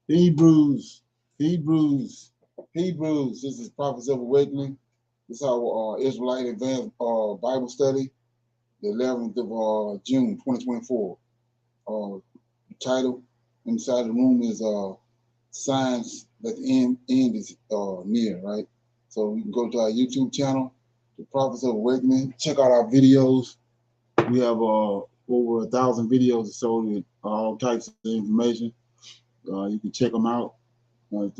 Hebrews, Hebrews, Hebrews. This is Prophets of Awakening. This is our Israelite Advanced Bible Study, the 11th of June, 2024. Title inside the room is Signs that the end is near, right? So you can go to our YouTube channel, the Prophets of Awakening. Check out our videos. We have over 1,000 videos or so with all types of information. You can check them out. The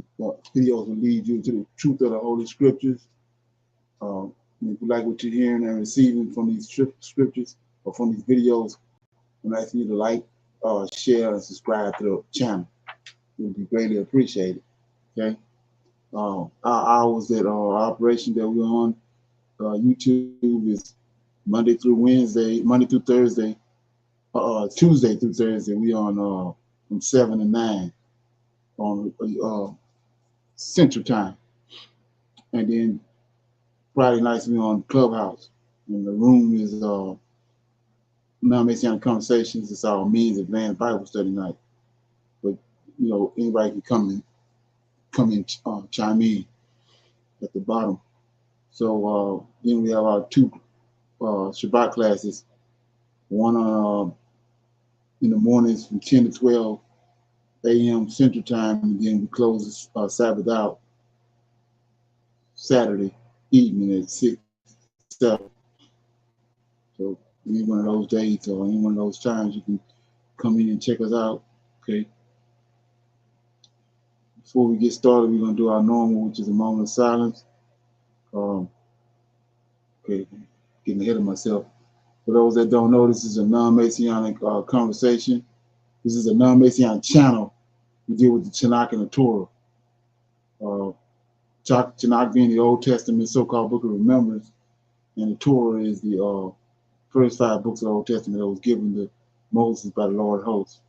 videos will lead you to the truth of the Holy Scriptures. If you like what you're hearing and receiving from these scriptures or from these videos, I'm asking you to like, share, and subscribe to the channel. It would be greatly appreciated. Okay. Our hours that operation that we're on YouTube is Monday through Thursday, Tuesday through Thursday. We on from 7 to 9 on Central Time, and then Friday nights we on Clubhouse. And the room is non-Messianic Conversations. It's our men's advanced Bible study night. But anybody can come in, chime in at the bottom. So then we have our two Shabbat classes. One in the mornings from 10 to 12 a.m. Central Time, and then we close Sabbath out Saturday evening at 6, 7. So any one of those days or any one of those times, you can come in and check us out. Okay. Before we get started, we're going to do our normal, which is a moment of silence. Okay, getting ahead of myself. For those that don't know, this is a non-Messianic conversation. This is a non-Messianic channel. We deal with the Tanakh and the Torah. Tanakh being the Old Testament, so-called Book of Remembrance, and the Torah is the first 5 books of the Old Testament that was given to Moses by the Lord of hosts.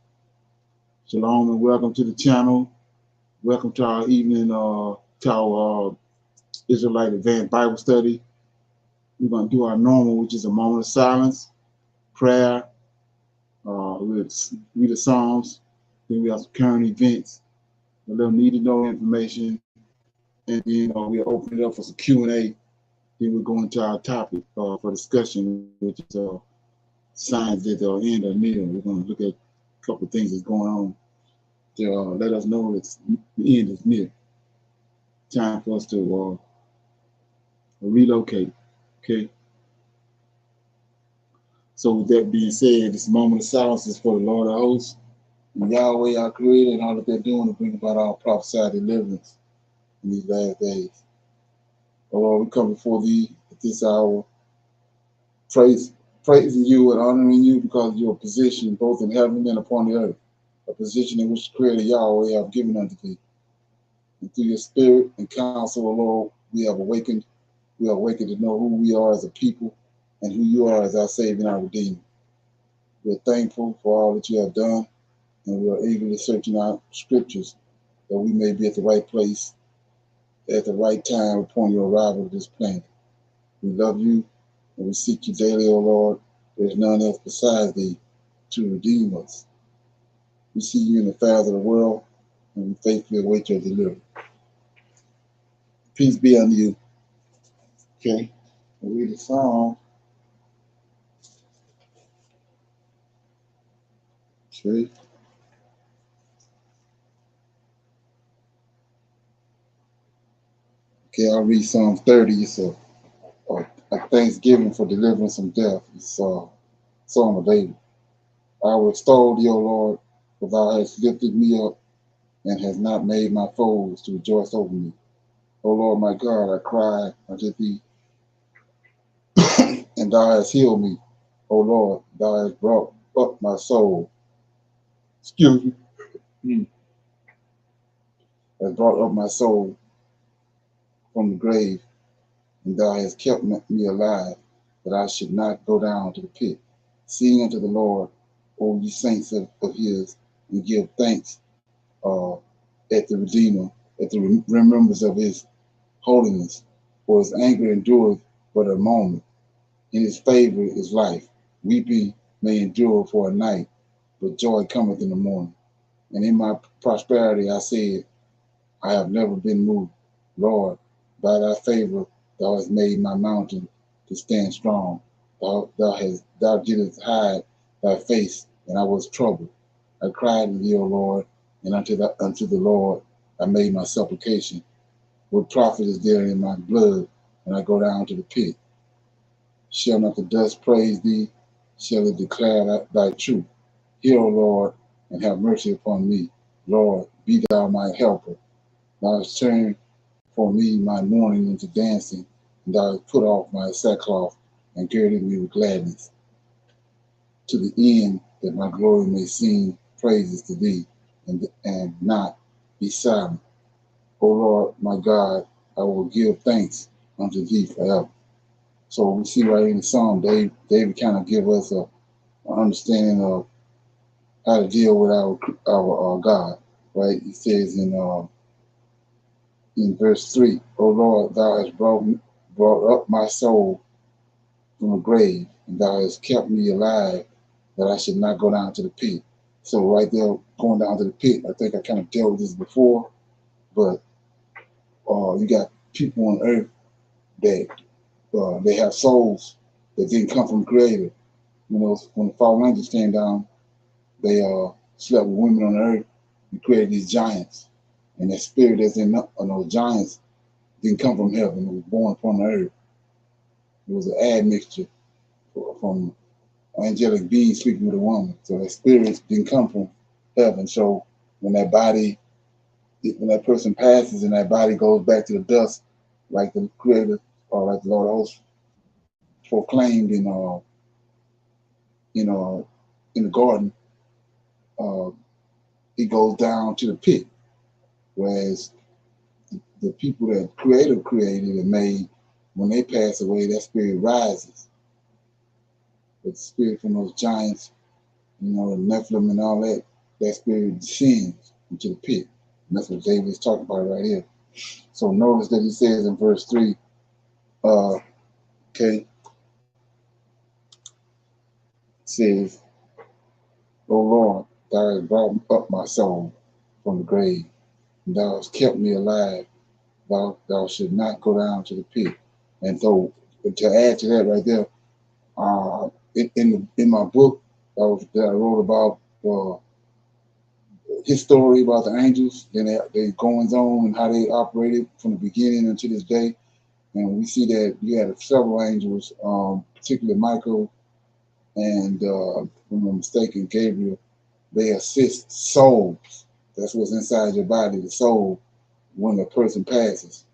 Shalom and welcome to the channel. Welcome to our evening, to our Israelite Advanced Bible Study. We're going to do our normal, which is a moment of silence, prayer, we'll read the Psalms, then we have some current events, a little need-to-know information, and then we'll open it up for some Q&A. Then we'll go into our topic for discussion, which is signs that the end are near. We're going to look at a couple of things that's going on to let us know that the end is near. Time for us to relocate. Okay. So with that being said, this moment of silence is for the Lord of hosts, and Yahweh our Creator, and all that they're doing to bring about our prophesied deliverance in these last days. Oh Lord, we come before Thee at this hour, praising You and honoring You because of Your position both in heaven and upon the earth, a position in which the Creator Yahweh have given unto Thee. And through Your Spirit and counsel, O Lord, we have awakened. We are awakened to know who we are as a people and who You are as our Savior and our Redeemer. We're thankful for all that You have done, and we are eagerly searching out scriptures that we may be at the right place at the right time upon Your arrival to this planet. We love You, and we seek You daily, O Lord. There is none else besides Thee to redeem us. We see You in the affairs of the world, and we faithfully await Your deliverance. Peace be unto You. Okay, we'll read the Psalm. Okay. Okay, I'll read Psalm 30. It's a thanksgiving for deliverance from death. It's a Psalm of David. I will extol Thee, O Lord, for Thou hast lifted me up and hast not made my foes to rejoice over me. O Lord my God, I cry unto Thee, and Thou hast healed me. O Lord, Thou hast brought up my soul. Excuse me. Has brought up my soul from the grave, and Thou hast kept me alive, that I should not go down to the pit. Sing unto the Lord, O ye saints of His, and give thanks at the Redeemer, at the remembrance of His holiness. For His anger endureth but a moment. In His favor is life. Weeping may endure for a night, but joy cometh in the morning. And in my prosperity I said, I have never been moved. Lord, by thy favor thou hast made my mountain to stand strong. Thou didst hide thy face, and I was troubled. I cried to thee, O Lord, and unto the Lord I made my supplication. What profit is there in my blood when I go down to the pit? Shall not the dust praise thee? Shall it declare thy truth? Hear, O Lord, and have mercy upon me. Lord, be thou my helper. Thou hast turned for me my mourning into dancing, and thou hast put off my sackcloth and girded me with gladness, to the end that my glory may sing praises to thee, and not be silent. O Lord, my God, I will give thanks unto thee forever. So we see right in the Psalm, David kind of give us an understanding of how to deal with our God, right? He says in verse 3, O Lord, thou hast brought up my soul from the grave, and thou hast kept me alive, that I should not go down to the pit. So right there, going down to the pit, I think I kind of dealt with this before, but you got people on earth that they have souls that didn't come from the Creator. You know, when the fallen angels came down, they slept with women on the earth and created these giants. And that spirit that's in those giants didn't come from heaven. It was born upon the earth. It was an admixture from angelic beings speaking with a woman. So that spirit didn't come from heaven. So when that person passes and that body goes back to the dust, like the Creator or like the Lord of hosts proclaimed in the garden, uh, it goes down to the pit. Whereas the people that Creator created and made, when they pass away, that spirit rises. But the spirit from those giants, the Nephilim and all that, that spirit descends into the pit. And that's what David is talking about right here. So notice that he says in verse 3, okay, says, O Lord, thou hast brought up my soul from the grave, and thou hast kept me alive. Thou should not go down to the pit. And so to add to that right there, in my book that I wrote about his story about the angels, then they goings on and how they operated from the beginning until this day. And we see that you had several angels, particularly Michael and, if I'm not mistaken, Gabriel. They assist souls. That's what's inside your body, the soul, when a person passes.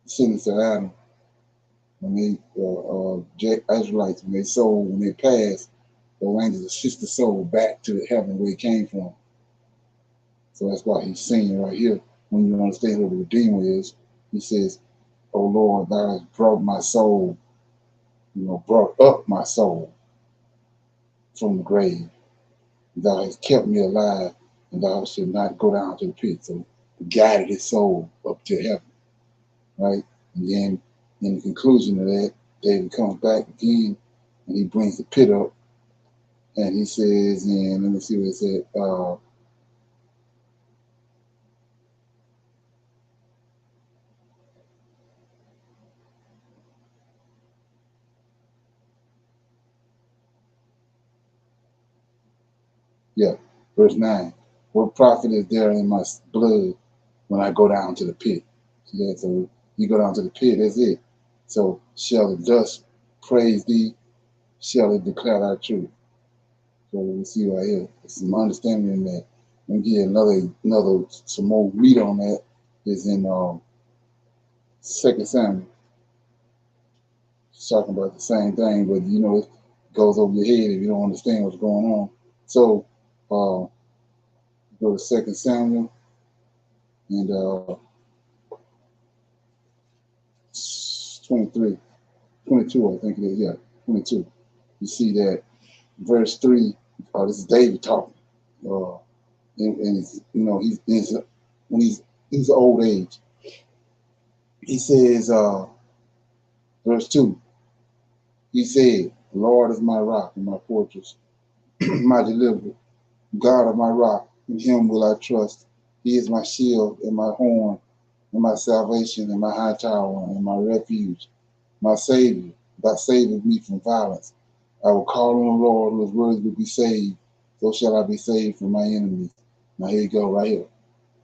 Descendants of Adam, when Israelites, when they pass, those angels assist the soul back to heaven where it came from. So that's why he's saying right here, when you understand who the Redeemer is, he says, O Lord, thou hast brought my soul, brought up my soul from the grave. Thou hast kept me alive, and thou should not go down to the pit. So he guided his soul up to heaven, right? And then in the conclusion of that, David comes back again, and he brings the pit up, and he says, and let me see what it said, yeah, verse 9. What profit is there in my blood when I go down to the pit? Yeah, so you go down to the pit, that's it. So shall the dust praise thee? Shall it declare thy truth? So we see right here, some understanding in that. And get some more meat on that is in 2 Samuel. It's talking about the same thing, but it goes over your head if you don't understand what's going on. So go to 2 Samuel and 23, 22, I think it is. Yeah, 22. You see that verse 3. This is David talking. And when he's old age. He says, verse 2. He said, "The Lord is my rock and my fortress, my deliverer. God of my rock, in him will I trust. He is my shield and my horn, and my salvation, and my high tower, and my refuge, my Savior, that saveth me from violence. I will call on the Lord, whose words will be saved. So shall I be saved from my enemies. Now here you go, right here.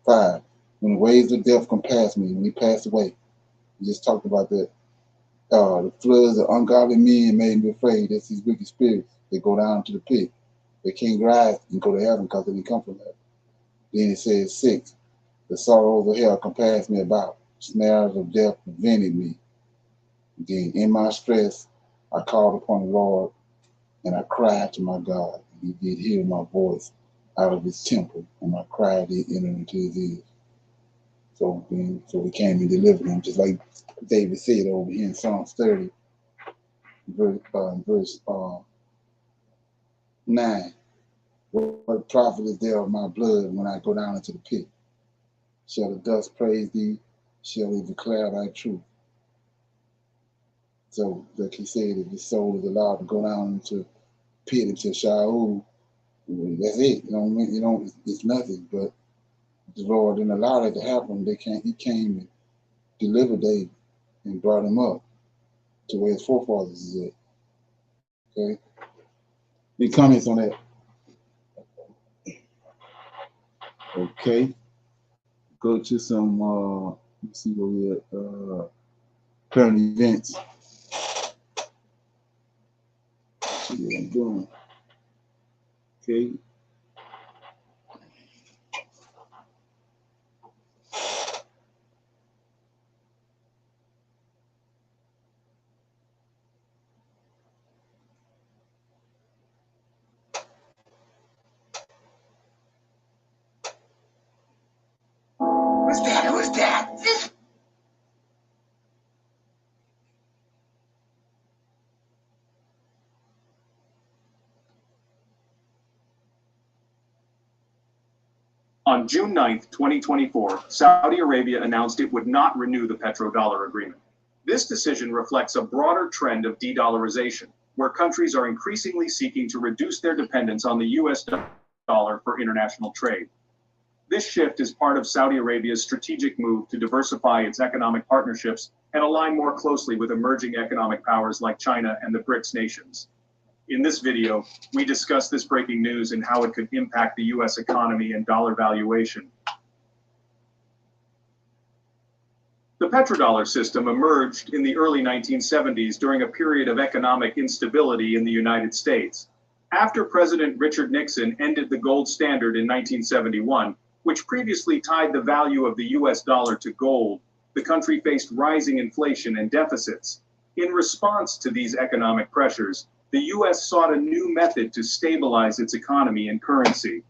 5. When the waves of death compassed me, when he passed away. We just talked about that. The floods of ungodly men made me afraid. That's these wicked spirits. They go down to the pit. They can't rise and go to heaven because they didn't come from that. Then it says 6. The sorrows of hell compassed me about. Snares of death prevented me. Then in my stress, I called upon the Lord and I cried to my God. And he did hear my voice out of his temple, and my cry did enter into his ears. So we came and delivered him, just like David said over here in Psalms 30, verse 9. What profit is there of my blood when I go down into the pit? Shall the dust praise thee? Shall it declare thy truth? So, like he said, if his soul is allowed to go down into the pit, into Sheol, that's it. It's nothing. But the Lord didn't allow that to happen. He came and delivered David and brought him up to where his forefathers is at. Okay? Any comments on that? Okay. Go to some, let's see where we're at. Current events. See what I'm doing. Okay. Who's that? Who's that? On June 9, 2024, Saudi Arabia announced it would not renew the petrodollar agreement. This decision reflects a broader trend of de-dollarization, where countries are increasingly seeking to reduce their dependence on the US dollar for international trade. This shift is part of Saudi Arabia's strategic move to diversify its economic partnerships and align more closely with emerging economic powers like China and the BRICS nations. In this video, we discuss this breaking news and how it could impact the US economy and dollar valuation. The petrodollar system emerged in the early 1970s during a period of economic instability in the United States. After President Richard Nixon ended the gold standard in 1971, which previously tied the value of the US dollar to gold, the country faced rising inflation and deficits. In response to these economic pressures, the US sought a new method to stabilize its economy and currency.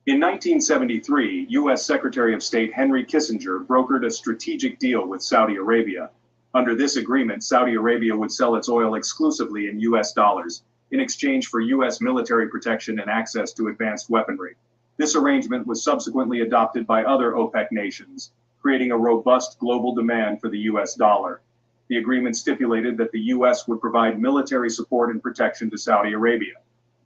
In 1973, US Secretary of State Henry Kissinger brokered a strategic deal with Saudi Arabia. Under this agreement, Saudi Arabia would sell its oil exclusively in US dollars, in exchange for US military protection and access to advanced weaponry. This arrangement was subsequently adopted by other OPEC nations, creating a robust global demand for the US dollar. The agreement stipulated that the US would provide military support and protection to Saudi Arabia.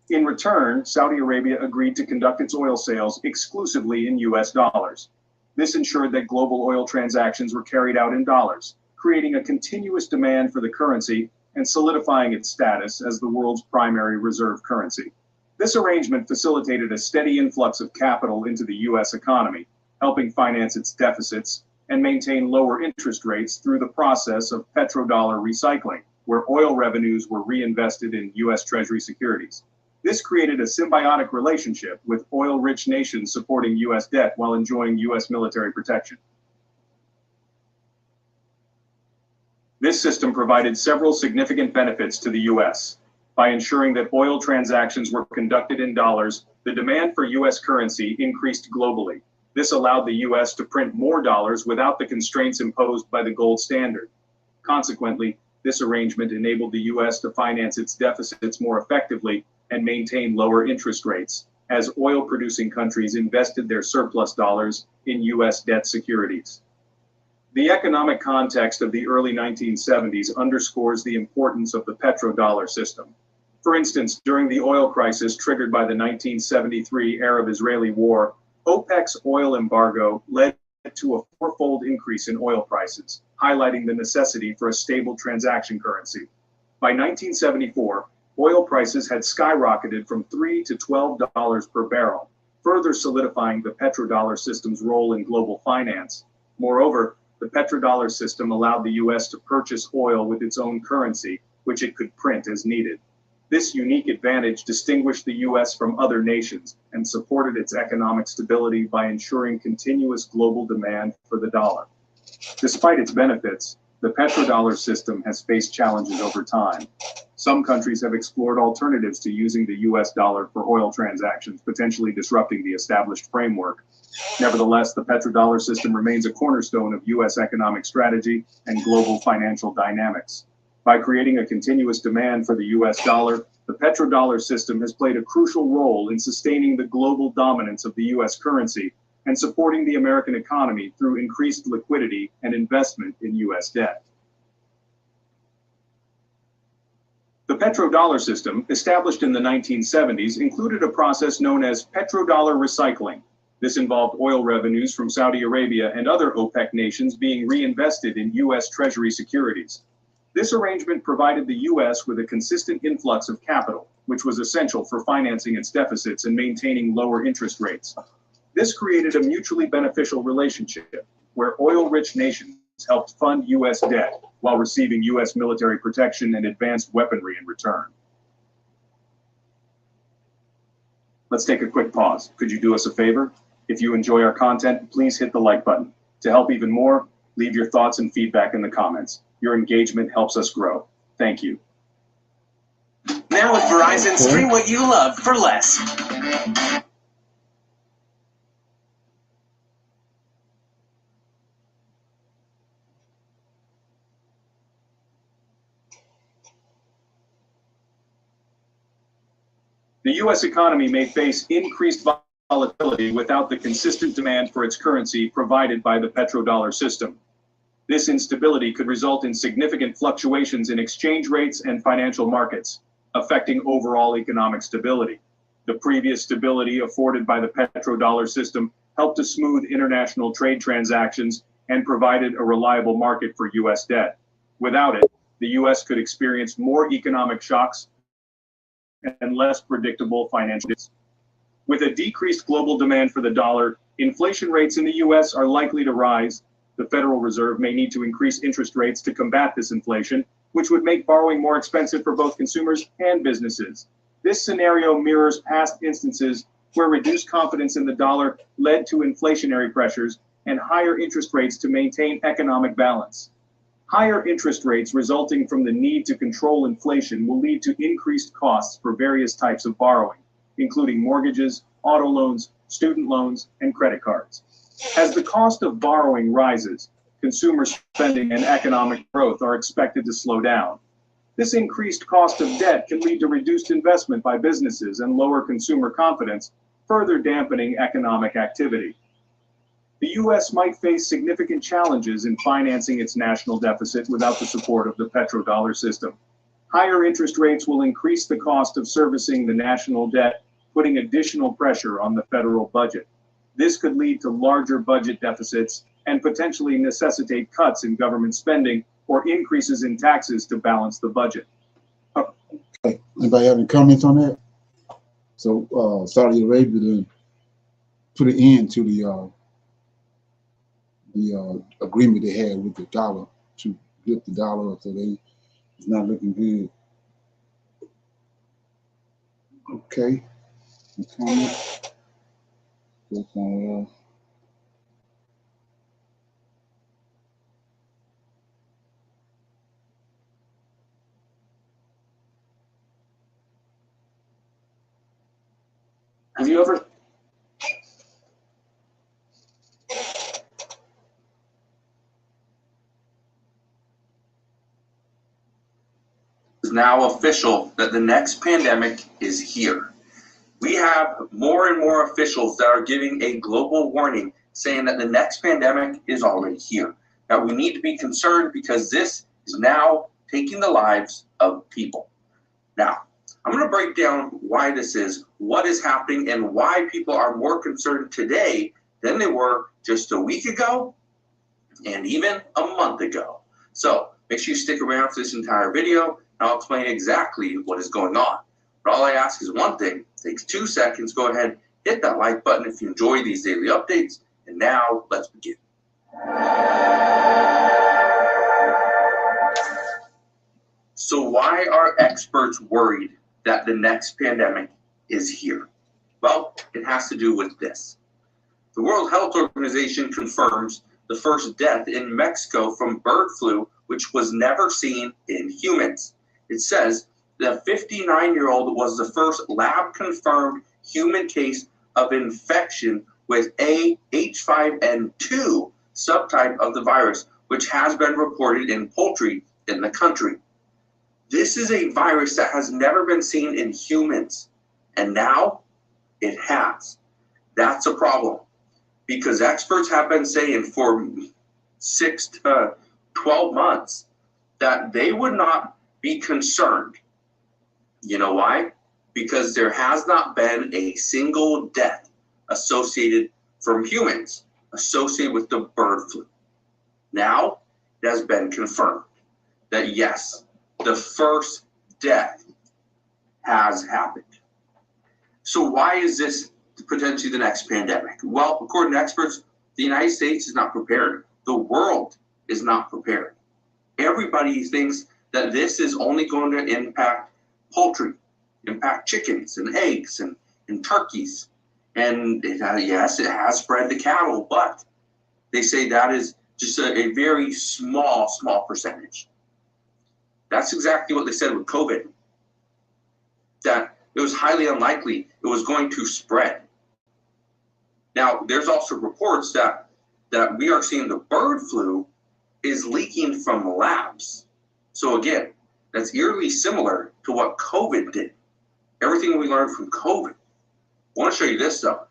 In return, Saudi Arabia agreed to conduct its oil sales exclusively in US dollars. This ensured that global oil transactions were carried out in dollars, creating a continuous demand for the currency and solidifying its status as the world's primary reserve currency. This arrangement facilitated a steady influx of capital into the US economy, helping finance its deficits and maintain lower interest rates through the process of petrodollar recycling, where oil revenues were reinvested in US Treasury securities. This created a symbiotic relationship with oil-rich nations supporting US debt while enjoying US military protection. This system provided several significant benefits to the US. By ensuring that oil transactions were conducted in dollars, the demand for US currency increased globally. This allowed the US to print more dollars without the constraints imposed by the gold standard. Consequently, this arrangement enabled the US to finance its deficits more effectively and maintain lower interest rates, as oil-producing countries invested their surplus dollars in US debt securities. The economic context of the early 1970s underscores the importance of the petrodollar system. For instance, during the oil crisis triggered by the 1973 Arab-Israeli War, OPEC's oil embargo led to a fourfold increase in oil prices, highlighting the necessity for a stable transaction currency. By 1974, oil prices had skyrocketed from $3 to $12 per barrel, further solidifying the petrodollar system's role in global finance. Moreover, the petrodollar system allowed the U.S. to purchase oil with its own currency, which it could print as needed. This unique advantage distinguished the U.S. from other nations and supported its economic stability by ensuring continuous global demand for the dollar. Despite its benefits, the petrodollar system has faced challenges over time. Some countries have explored alternatives to using the U.S. dollar for oil transactions, potentially disrupting the established framework. Nevertheless, the petrodollar system remains a cornerstone of U.S. economic strategy and global financial dynamics. By creating a continuous demand for the U.S. dollar, the petrodollar system has played a crucial role in sustaining the global dominance of the U.S. currency and supporting the American economy through increased liquidity and investment in U.S. debt. The petrodollar system, established in the 1970s, included a process known as petrodollar recycling. This involved oil revenues from Saudi Arabia and other OPEC nations being reinvested in U.S. Treasury securities. This arrangement provided the U.S. with a consistent influx of capital, which was essential for financing its deficits and maintaining lower interest rates. This created a mutually beneficial relationship, where oil-rich nations helped fund U.S. debt while receiving U.S. military protection and advanced weaponry in return. Let's take a quick pause. Could you do us a favor? If you enjoy our content, please hit the like button. To help even more, leave your thoughts and feedback in the comments. Your engagement helps us grow. Thank you. Now with Verizon, stream what you love for less. The U.S. economy may face increased volatility without the consistent demand for its currency provided by the petrodollar system. This instability could result in significant fluctuations in exchange rates and financial markets, affecting overall economic stability. The previous stability afforded by the petrodollar system helped to smooth international trade transactions and provided a reliable market for U.S. debt. Without it, the U.S. could experience more economic shocks and less predictable financial conditions. With a decreased global demand for the dollar, inflation rates in the U.S. are likely to rise. The Federal Reserve may need to increase interest rates to combat this inflation, which would make borrowing more expensive for both consumers and businesses. This scenario mirrors past instances where reduced confidence in the dollar led to inflationary pressures and higher interest rates to maintain economic balance. Higher interest rates resulting from the need to control inflation will lead to increased costs for various types of borrowing, including mortgages, auto loans, student loans, and credit cards. As the cost of borrowing rises, consumer spending and economic growth are expected to slow down. This increased cost of debt can lead to reduced investment by businesses and lower consumer confidence, further dampening economic activity. The U.S. might face significant challenges in financing its national deficit without the support of the petrodollar system. Higher interest rates will increase the cost of servicing the national debt, putting additional pressure on the federal budget. This could lead to larger budget deficits and potentially necessitate cuts in government spending or increases in taxes to balance the budget. Okay. Anybody have any comments on that? So Saudi Arabia then put an end to the agreement they had with the dollar to lift the dollar, so it's not looking good. Okay. Comment. Go somewhere else. Have you ever It's now official that the next pandemic is here. We have more and more officials that are giving a global warning saying that the next pandemic is already here. Now we need to be concerned because this is now taking the lives of people. Now, I'm going to break down why this is, what is happening, and why people are more concerned today than they were just a week ago and even a month ago. So make sure you stick around for this entire video, and I'll explain exactly what is going on. But all I ask is one thing. It takes 2 seconds. Go ahead, hit that like button if you enjoy these daily updates. And now let's begin. So why are experts worried that the next pandemic is here? Well, it has to do with this. The World Health Organization confirms the first death in Mexico from bird flu, which was never seen in humans. It says the 59-year-old was the first lab-confirmed human case of infection with a H5N2 subtype of the virus, which has been reported in poultry in the country. This is a virus that has never been seen in humans, and now it has. That's a problem, because experts have been saying for 6 to 12 months that they would not be concerned. You know why? Because there has not been a single death associated from humans associated with the bird flu. Now it has been confirmed that yes, the first death has happened. So why is this potentially the next pandemic? Well, according to experts, the United States is not prepared. The world is not prepared. Everybody thinks that this is only going to impact poultry, impact chickens and eggs and turkeys. And yes, it has spread to cattle, but they say that is just a very small percentage. That's exactly what they said with COVID, that it was highly unlikely it was going to spread. Now, there's also reports that we are seeing the bird flu is leaking from labs. So again, that's eerily similar to what COVID did. Everything we learned from COVID. I want to show you this though.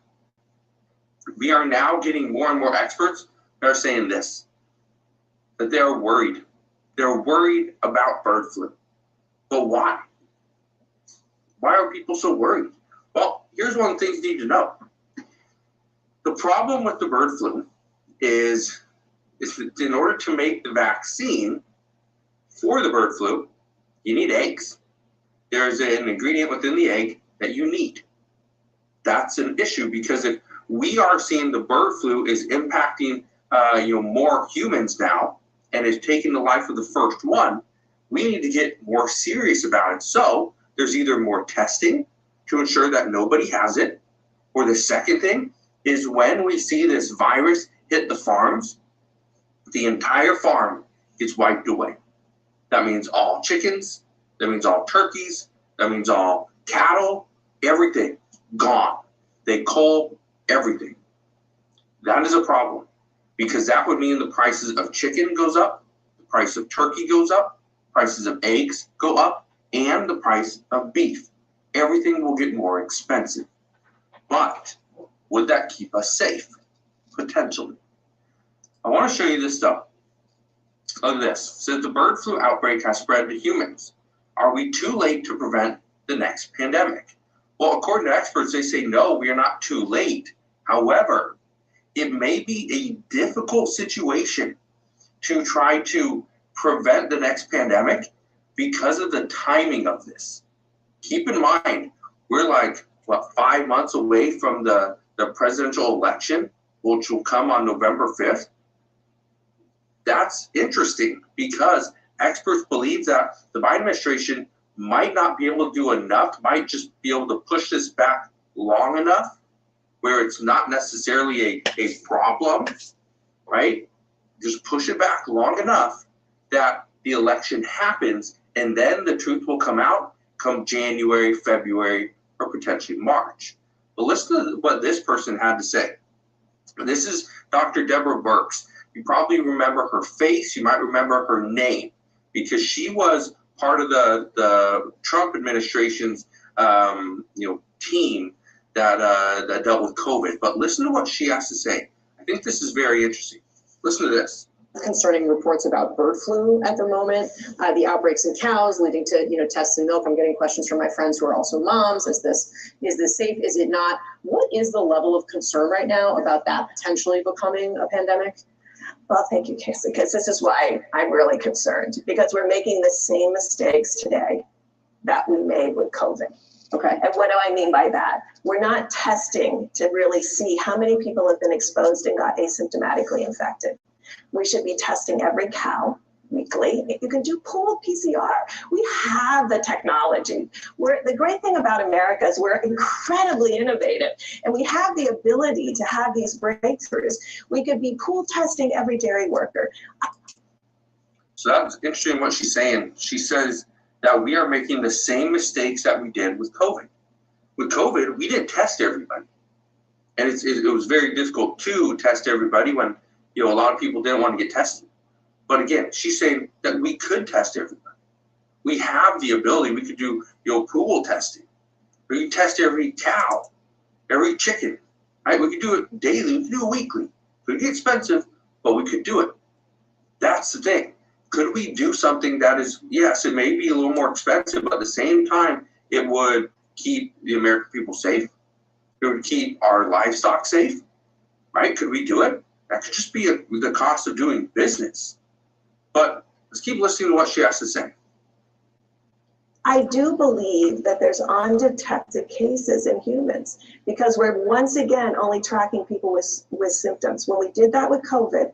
We are now getting more and more experts that are saying this, that they are worried. They're worried about bird flu. But why? Why are people so worried? Well, here's one of the things you need to know. The problem with the bird flu is in order to make the vaccine for the bird flu, you need eggs. There's an ingredient within the egg that you need. That's an issue, because if we are seeing the bird flu is impacting more humans now and is taking the life of the first one, we need to get more serious about it. So there's either more testing to ensure that nobody has it, or the second thing is when we see this virus hit the farms, the entire farm gets wiped away. That means all chickens, that means all turkeys, that means all cattle, everything gone. They cull everything. That is a problem, because that would mean the prices of chicken goes up, the price of turkey goes up, prices of eggs go up, and the price of beef. Everything will get more expensive. But would that keep us safe? Potentially. I want to show you this stuff. Look at this. It says the bird flu outbreak has spread to humans. Are we too late to prevent the next pandemic? Well, according to experts, they say no, we are not too late. However, it may be a difficult situation to try to prevent the next pandemic because of the timing of this. Keep in mind, we're like, 5 months away from the presidential election, which will come on November 5th. That's interesting, because experts believe that the Biden administration might not be able to do enough, might just be able to push this back long enough where it's not necessarily a problem, right? Just push it back long enough that the election happens, and then the truth will come out come January, February, or potentially March. But listen to what this person had to say. This is Dr. Deborah Birx. You probably remember her face. You might remember her name, because she was part of the Trump administration's team that dealt with COVID. But listen to what she has to say. I think this is very interesting. Listen to this. concerning reports about bird flu at the moment, the outbreaks in cows leading to tests in milk. I'm getting questions from my friends who are also moms. Is this safe? Is it not? What is the level of concern right now about that potentially becoming a pandemic? Well, thank you, Casey, because this is why I'm really concerned, because we're making the same mistakes today that we made with COVID. Okay, and what do I mean by that? We're not testing to really see how many people have been exposed and got asymptomatically infected. We should be testing every cow weekly. You can do pooled PCR. We have the technology. The great thing about America is we're incredibly innovative, and we have the ability to have these breakthroughs. We could be pool testing every dairy worker. So that's interesting what she's saying. She says that we are making the same mistakes that we did with COVID. With COVID, we didn't test everybody. And it was very difficult to test everybody when a lot of people didn't want to get tested. But again, she's saying that we could test everybody. We have the ability. We could do pool testing. We could test every cow, every chicken. Right? We could do it daily. We could do it weekly. It would be expensive, but we could do it. That's the thing. Could we do something that is, yes, it may be a little more expensive, but at the same time, it would keep the American people safe. It would keep our livestock safe, right? Could we do it? That could just be the cost of doing business. But let's keep listening to what she has to say. I do believe that there's undetected cases in humans because we're once again only tracking people with symptoms. When we did that with COVID,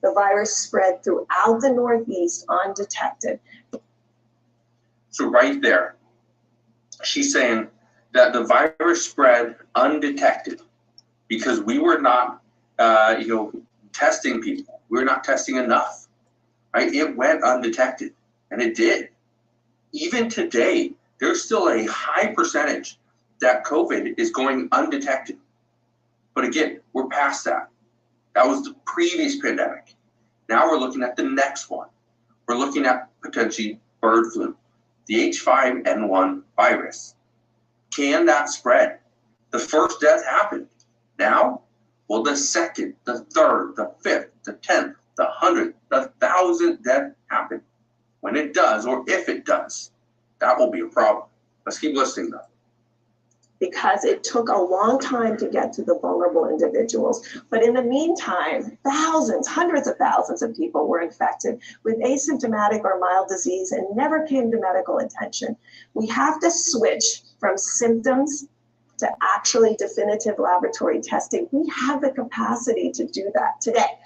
the virus spread throughout the Northeast undetected. So right there, she's saying that the virus spread undetected because we were not, testing people. We were not testing enough, right? It went undetected, and it did. Even today, there's still a high percentage that COVID is going undetected. But again, we're past that. That was the previous pandemic. Now we're looking at the next one. We're looking at potentially bird flu, the H5N1 virus. Can that spread? The first death happened. Now, will the second, the third, the fifth, the 10th, the 100th, the 1,000th death happen? When it does, or if it does, that will be a problem. Let's keep listening though. Because it took a long time to get to the vulnerable individuals. But in the meantime, thousands, hundreds of thousands of people were infected with asymptomatic or mild disease and never came to medical attention. We have to switch from symptoms to actually definitive laboratory testing. We have the capacity to do that today,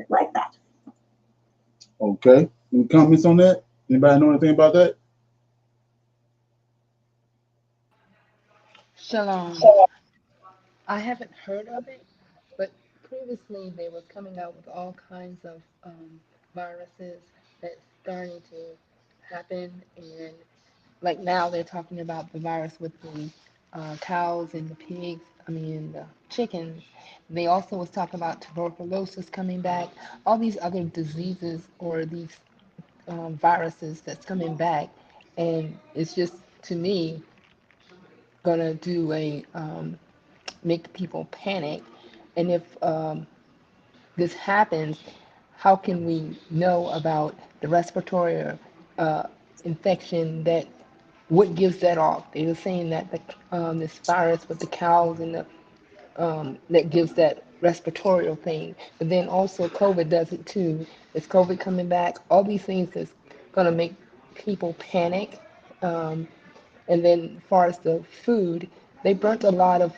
like that. Okay, any comments on that? Anybody know anything about that? Shalom. I haven't heard of it, but previously they were coming out with all kinds of viruses that's starting to happen, and like now they're talking about the virus with the cows and the pigs, the chickens. They also was talking about tuberculosis coming back, all these other diseases or these viruses that's coming back, and it's just to me gonna do a make people panic. And if this happens, how can we know about the respiratory infection that what gives that off? They were saying that this virus with the cows and the that gives that respiratory thing. But then also COVID does it too. Is COVID coming back? All these things is gonna make people panic. And then as far as the food, they burnt a lot of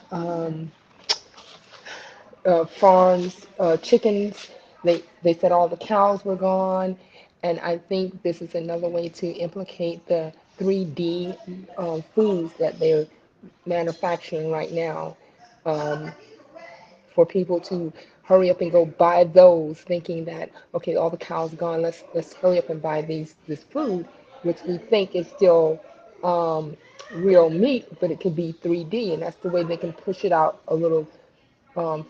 farms, chickens. They said all the cows were gone, and I think this is another way to implicate the 3D foods that they're manufacturing right now, um, for people to hurry up and go buy those, thinking that okay, all the cows gone. Let's hurry up and buy this food, which we think is still real meat, but it could be 3D, and that's the way they can push it out a little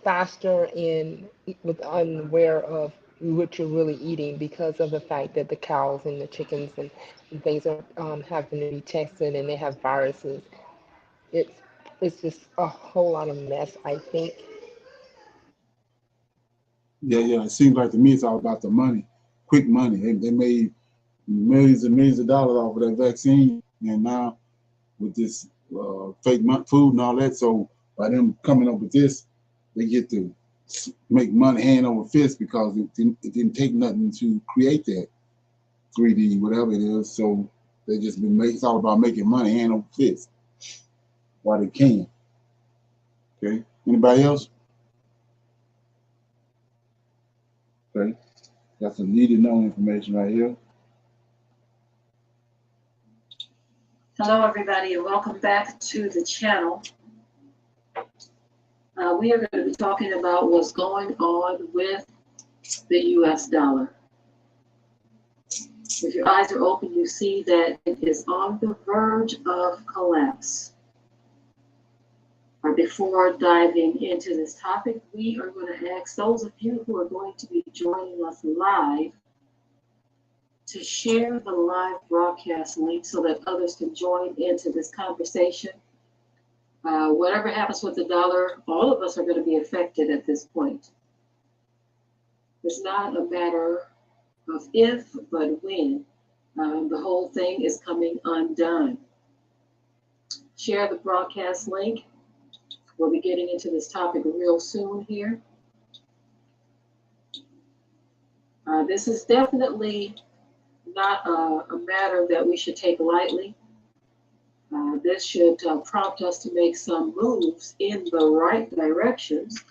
faster and with unaware of what you're really eating because of the fact that the cows and the chickens and things are having to be tested and they have viruses. It's it's just a whole lot of mess, I think. Yeah. It seems like to me it's all about the money, quick money. They made millions and millions of dollars off of that vaccine, and now with this fake food and all that. So by them coming up with this, they get to make money hand over fist because it didn't take nothing to create that 3D, whatever it is. So they just been it's all about making money hand over fist while they can. Okay. Anybody else? Okay. Got some need to know information right here. Hello, everybody, and welcome back to the channel. We are going to be talking about what's going on with the U.S. dollar. If your eyes are open, you see that it is on the verge of collapse. Before diving into this topic, we are going to ask those of you who are going to be joining us live to share the live broadcast link so that others can join into this conversation. Whatever happens with the dollar, all of us are going to be affected at this point. It's not a matter of if, but when. The whole thing is coming undone. Share the broadcast link. We'll be getting into this topic real soon here. This is definitely not a matter that we should take lightly. This should prompt us to make some moves in the right directions.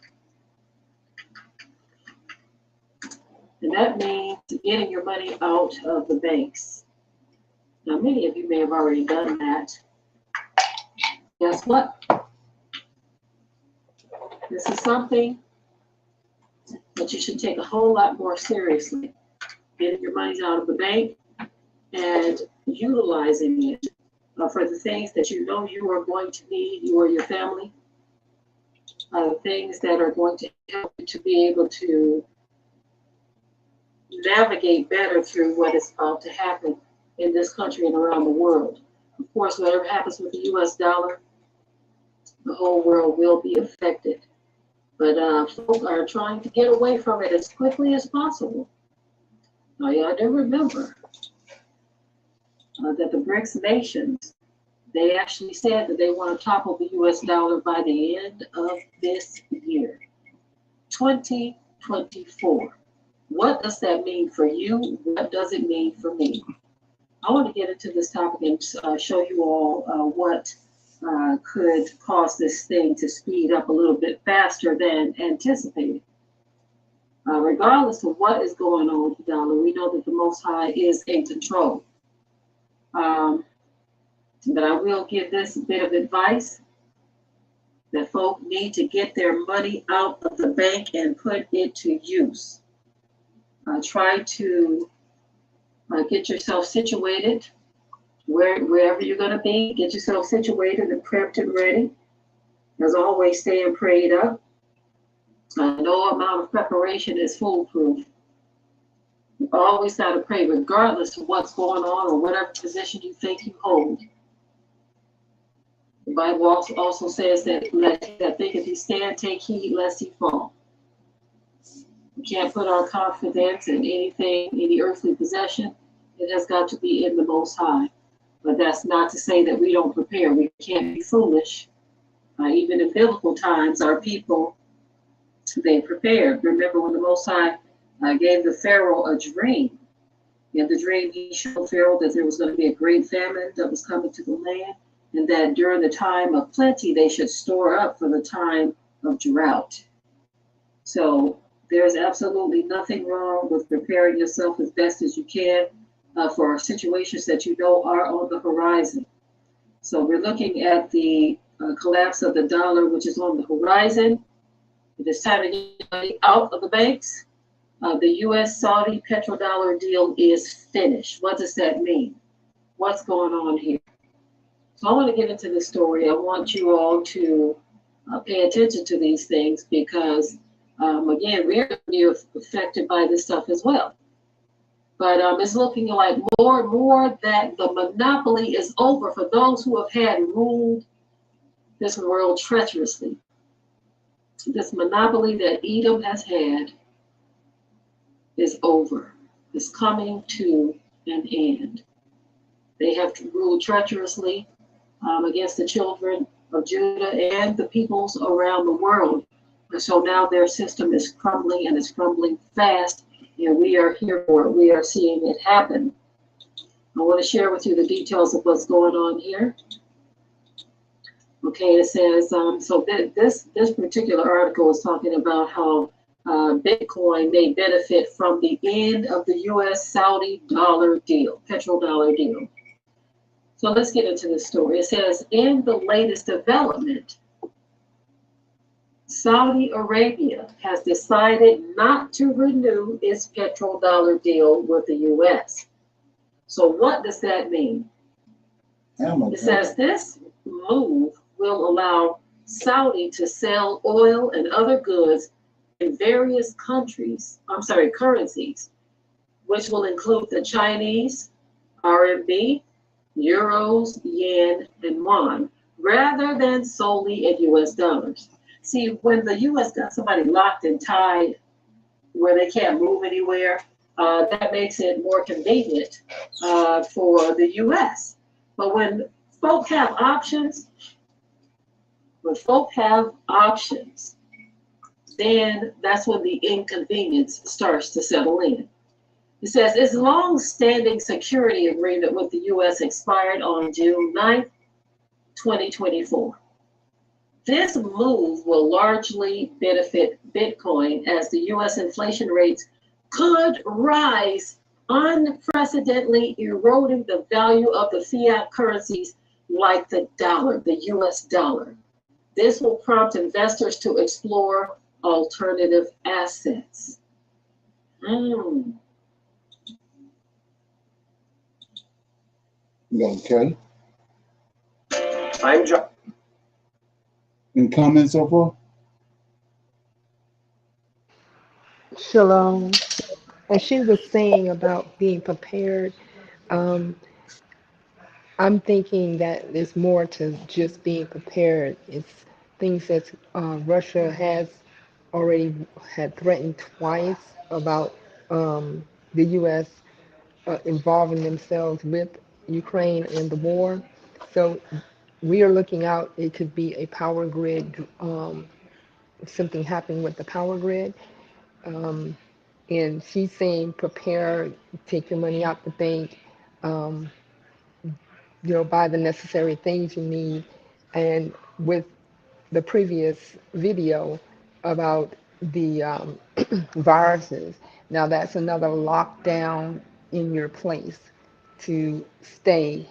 And that means getting your money out of the banks. Now, many of you may have already done that. Guess what? This is something that you should take a whole lot more seriously. Getting your money out of the bank and utilizing it for the things that you know you are going to need, you or your family, things that are going to help you to be able to navigate better through what is about to happen in this country and around the world. Of course, whatever happens with the U.S. dollar, the whole world will be affected. But folks are trying to get away from it as quickly as possible. Now, y'all do remember that the BRICS nations, they actually said that they want to topple the U.S. dollar by the end of this year, 2024. What does that mean for you? What does it mean for me? I want to get into this topic and show you all what could cause this thing to speed up a little bit faster than anticipated. Regardless of what is going on with the dollar, we know that the Most High is in control. But I will give this bit of advice that folk need to get their money out of the bank and put it to use. Try to get yourself situated wherever you're going to be. Get yourself situated and prepped and ready. As always, staying prayed up. No amount of preparation is foolproof. You always got to pray regardless of what's going on or whatever position you think you hold. The Bible also says that let he that thinketh he stand, take heed lest he fall. We can't put our confidence in anything, any earthly possession. It has got to be in the Most High. But that's not to say that we don't prepare. We can't be foolish. Even in biblical times, our people, they prepared. Remember when the Most High gave the Pharaoh a dream. In the dream, he showed Pharaoh that there was going to be a great famine that was coming to the land, and that during the time of plenty, they should store up for the time of drought. So there's absolutely nothing wrong with preparing yourself as best as you can for situations that you know are on the horizon. So we're looking at the collapse of the dollar, which is on the horizon. It is time to get money out of the banks. The U.S.-Saudi petrodollar deal is finished. What does that mean? What's going on here? So I want to get into this story. I want you all to pay attention to these things because, again, we're going to be affected by this stuff as well. But it's looking like more and more that the monopoly is over for those who have had ruled this world treacherously. This monopoly that Edom has had is over. It's coming to an end. They have ruled treacherously against the children of Judah and the peoples around the world. And so now their system is crumbling, and it's crumbling fast, and we are here for it. We are seeing it happen. I want to share with you the details of what's going on here. Okay, it says, so this particular article is talking about how Bitcoin may benefit from the end of the U.S.-Saudi dollar deal, petrodollar deal. So let's get into this story. It says, in the latest development, Saudi Arabia has decided not to renew its petrodollar deal with the U.S. So what does that mean? It says this move will allow Saudi to sell oil and other goods in various currencies, which will include the Chinese, RMB, euros, yen, and yuan, rather than solely in US dollars. See, when the US got somebody locked and tied where they can't move anywhere, that makes it more convenient for the US. But when folk have options, then that's when the inconvenience starts to settle in. It says its long-standing security agreement with the U.S. expired on June 9th, 2024. This move will largely benefit Bitcoin as the U.S. inflation rates could rise, unprecedentedly eroding the value of the fiat currencies like the dollar, the U.S. dollar. This will prompt investors to explore alternative assets. Okay. I'm John. Any comments so far? Shalom. As she was saying about being prepared, um, I'm thinking that there's more to just being prepared. It's things that Russia has already had threatened twice about the U.S. Involving themselves with Ukraine in the war. So we are looking out. It could be a power grid, something happening with the power grid. Um, and she's saying prepare, take your money out the bank, um, buy the necessary things you need. And with the previous video about the viruses, now that's another lockdown in your place to stay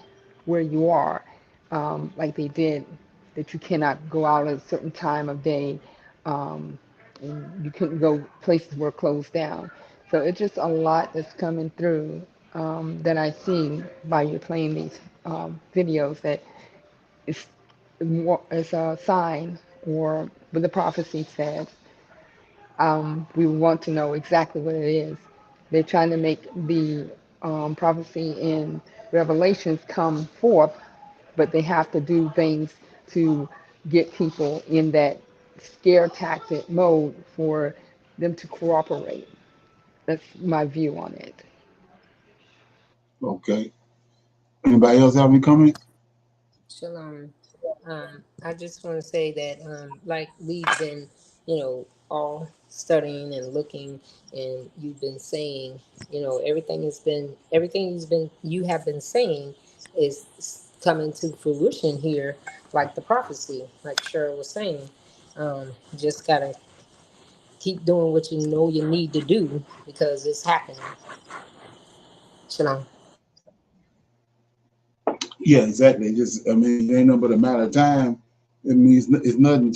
where you are, like they did, that you cannot go out at a certain time of day, and you couldn't go places were closed down. So it's just a lot that's coming through that I see by you playing these videos that it's, it's a sign, or what the prophecy says. We want to know exactly what it is. They're trying to make the prophecy in Revelations come forth, but they have to do things to get people in that scare tactic mode for them to cooperate. That's my view on it. Okay. Anybody else have any comments? Shalom. I just want to say that, like we've been, all studying and looking, and you've been saying, everything you have been saying is coming to fruition here, like the prophecy, like Cheryl was saying. Just gotta keep doing what you know you need to do because it's happening. Shalom. Yeah, exactly. Just, I mean, it ain't nothing but a matter of time. It means it's nothing.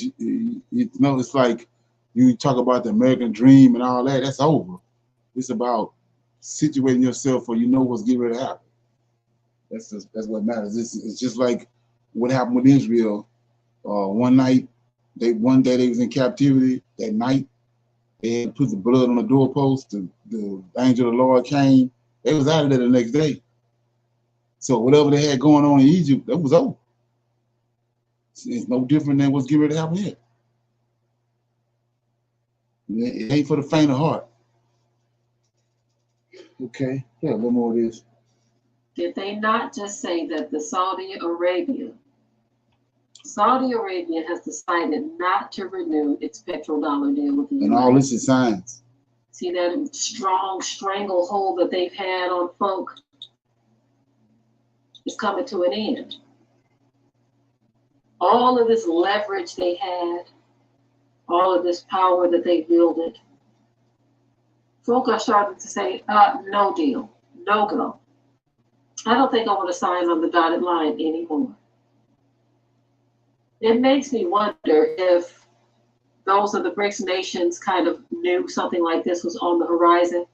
It's like you talk about the American dream and all that. That's over. It's about situating yourself where you know what's getting ready to happen. That's what matters. It's just like what happened with Israel. One day they was in captivity. That night they had put the blood on the doorpost. The angel of the Lord came. They was out of there the next day. So whatever they had going on in Egypt, that was over. It's no different than what's getting ready to happen here. It ain't for the faint of heart. Okay, yeah, a little more of this. Did they not just say that the Saudi Arabia has decided not to renew its petrodollar deal with the And US? all this is signs. See that strong stranglehold that they've had on folk is coming to an end. All of this leverage they had, all of this power that they wielded, folk are starting to say, no deal, no go. I don't think I want to sign on the dotted line anymore. It makes me wonder if those of the BRICS nations kind of knew something like this was on the horizon,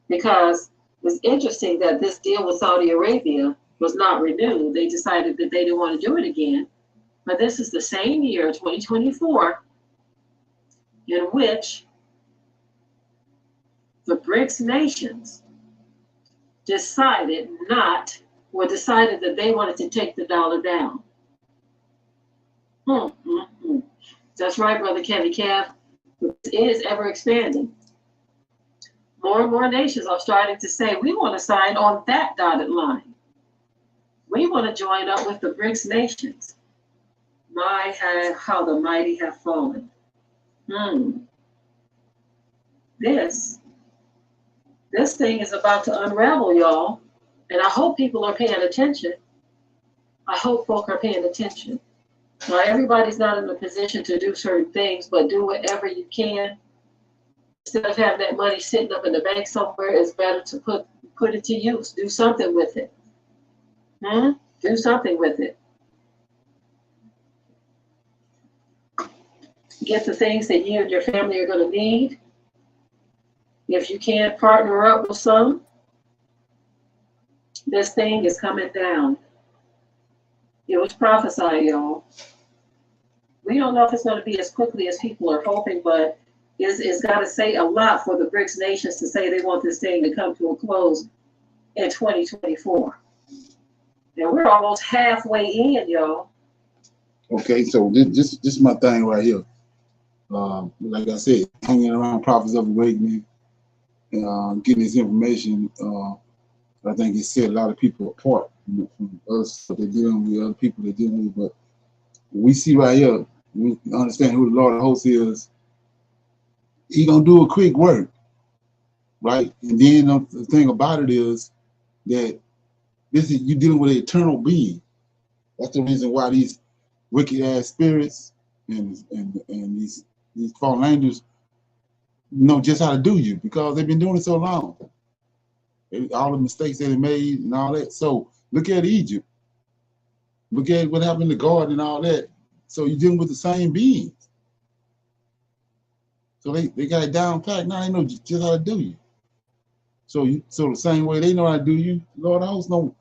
because it's interesting that this deal with Saudi Arabia was not renewed. They decided that they didn't want to do it again. But this is the same year, 2024, in which the BRICS nations decided that they wanted to take the dollar down. That's right, Brother Kevin Kev. It is ever expanding. More and more nations are starting to say, we want to sign on that dotted line. We want to join up with the BRICS nations. My, how the mighty have fallen. This thing is about to unravel, y'all. And I hope people are paying attention. I hope folk are paying attention. Now, everybody's not in a position to do certain things, but do whatever you can. Instead of having that money sitting up in the bank somewhere, it's better to put it to use. Do something with it. Do something with it. Get the things that you and your family are going to need. If you can't partner up with some, this thing is coming down. It was prophesied, y'all. We don't know if it's going to be as quickly as people are hoping, but it's got to say a lot for the BRICS nations to say they want this thing to come to a close in 2024. And we're almost halfway in, y'all. Okay, so this is my thing right here. Like I said, hanging around prophets of awakening, getting this information. I think it set a lot of people apart from us. They're dealing with other people they're dealing with. But we see right here, we understand who the Lord of hosts is. He gonna do a quick work, right? And then the thing about it is that you dealing with an eternal being. That's the reason why these wicked ass spirits and these fallen angels know just how to do you, because they've been doing it so long. All the mistakes that they made and all that. So look at Egypt. Look at what happened in the garden and all that. So you're dealing with the same beings. So they got it down pat. Now they know just how to do you. So the same way they know how to do you, Lord of hosts know,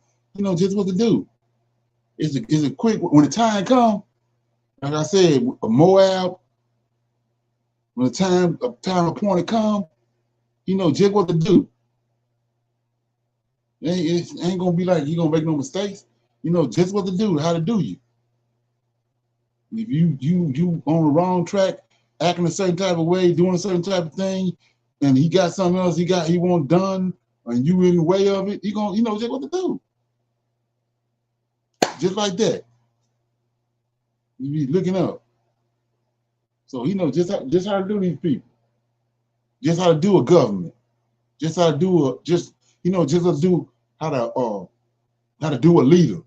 just what to do. It's a quick, when the time comes, like I said, Moab, when the time appointed come, just what to do. It ain't gonna be like you're gonna make no mistakes. Just what to do, how to do you. If you on the wrong track, acting a certain type of way, doing a certain type of thing, and he got something else he want done, and you in the way of it, he gonna just what to do. Just like that. You be looking up. So he knows just how to do these people. Just how to do a government. Just how to do just how to do a leader.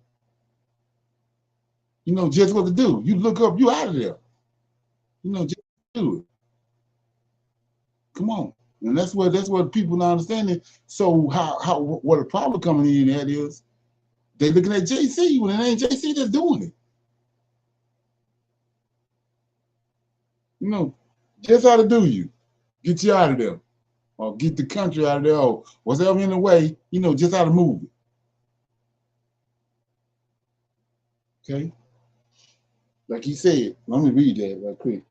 Just what to do. You look up, you out of there. Just do it. Come on. And that's what people not understanding. So what the problem coming in at is they looking at JC when it ain't JC that's doing it. Just how to do you. Get you out of there. Or get the country out of there, or whatever in the way, just how to move it. Okay? Like he said, let me read that right quick.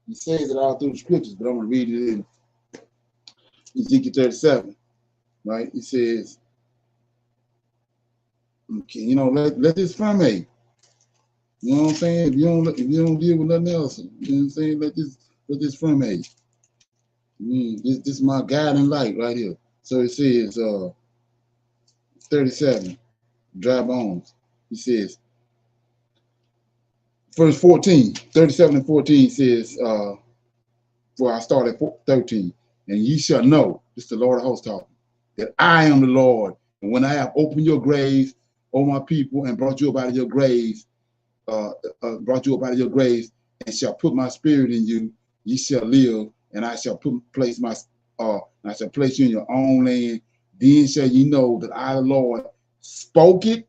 He says it all through the scriptures, but I'm going to read it in Ezekiel 37, right? He says, okay, let this ferment. You know what I'm saying? If you don't deal with nothing else, you know what I'm saying? Let this ferment. This is my guiding light right here. So it says 37, dry bones. He says, verse 14, 37 and 14 says, for I start at 13, and ye shall know, this is the Lord of hosts talking, that I am the Lord. And when I have opened your graves, O my people, and brought you up out of your graves, and shall put my spirit in you, ye shall live, and I shall place you in your own land. Then shall ye know that I, the Lord, spoke it,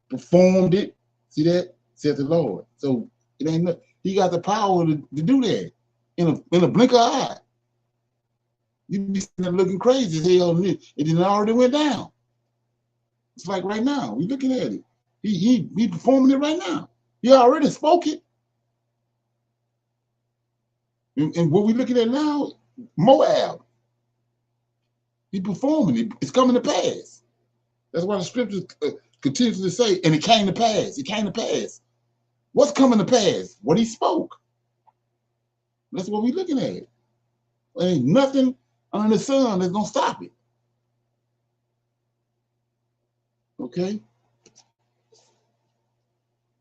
performed it. See that? Said the Lord. So it ain't no, he got the power to do that in a blink of an eye. You be looking crazy as hell, and it already went down. It's like right now, we looking at it. He performing it right now. He already spoke it. And what we looking at now, Moab. He performing it. It's coming to pass. That's why the scriptures continues to say, and it came to pass. It came to pass. What's coming to pass? What he spoke. That's what we're looking at. There ain't nothing under the sun that's gonna stop it. Okay.